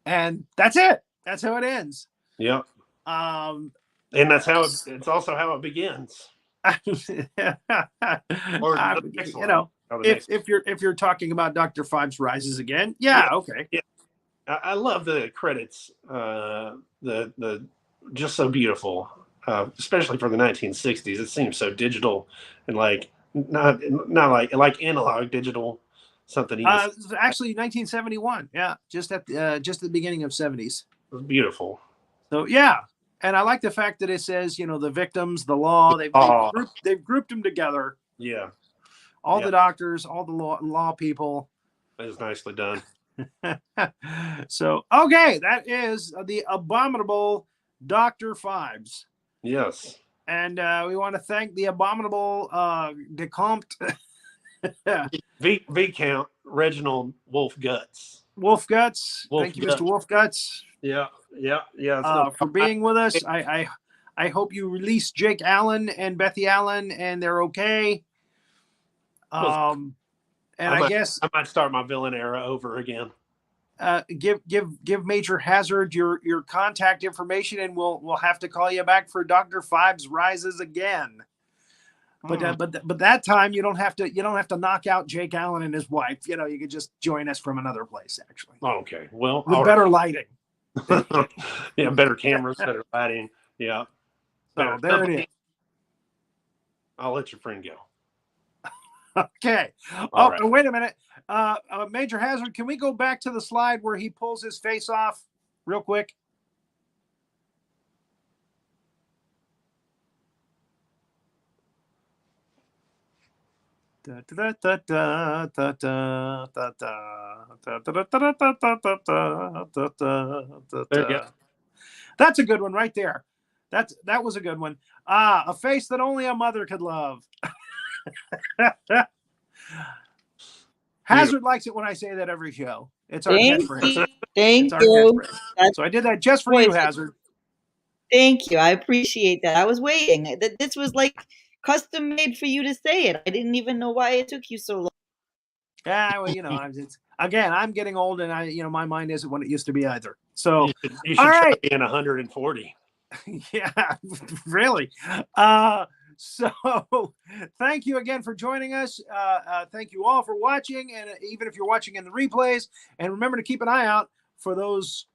and that's it. That's how it ends. Yep. And that's how it's also how it begins. If you're talking about Dr. Phibes rises again, yeah, okay. Yeah. I love the credits. The just so beautiful, especially for the 1960s. It seems so digital and like not like analog digital. Something. Actually, 1971. Yeah, just at the beginning of 70s. It was beautiful. So yeah. And I like the fact that it says, the victims, the law, they've grouped them together. Yeah. All the doctors, all the law people. That is nicely done. So, okay, that is the Abominable Dr. Phibes. Yes. And we want to thank the Abominable Decompt. Viscount Reginald Wolfguts. Thank you, Mr. Wolfguts. Yeah. For being with us. I hope you release Jake Allen and Bethy Allen and they're okay. And I guess I might start my villain era over again. Give Major Hazzard your contact information, and we'll have to call you back for Dr. Phibes Rises again. But that time you don't have to knock out Jake Allen and his wife. You could just join us from another place, actually. Okay. Well, with better lighting. Yeah, better cameras, better lighting. Yeah. So there it is. I'll let your friend go. Okay. All right. Wait a minute. Major Hazzard, can we go back to the slide where he pulls his face off real quick? That's a good one right there. That was a good one. A face that only a mother could love. Hazard likes it when I say that every show. It's our catchphrase. Thank you. So I did that just for you, Hazard. Thank you. I appreciate that. I was waiting. This was like custom made for you to say it. I didn't even know why it took you so long. Yeah, well, again, I'm getting old, and my mind isn't what it used to be either. So you should try in 140. Yeah, really. So thank you again for joining us. Thank you all for watching, and even if you're watching in the replays, and remember to keep an eye out for those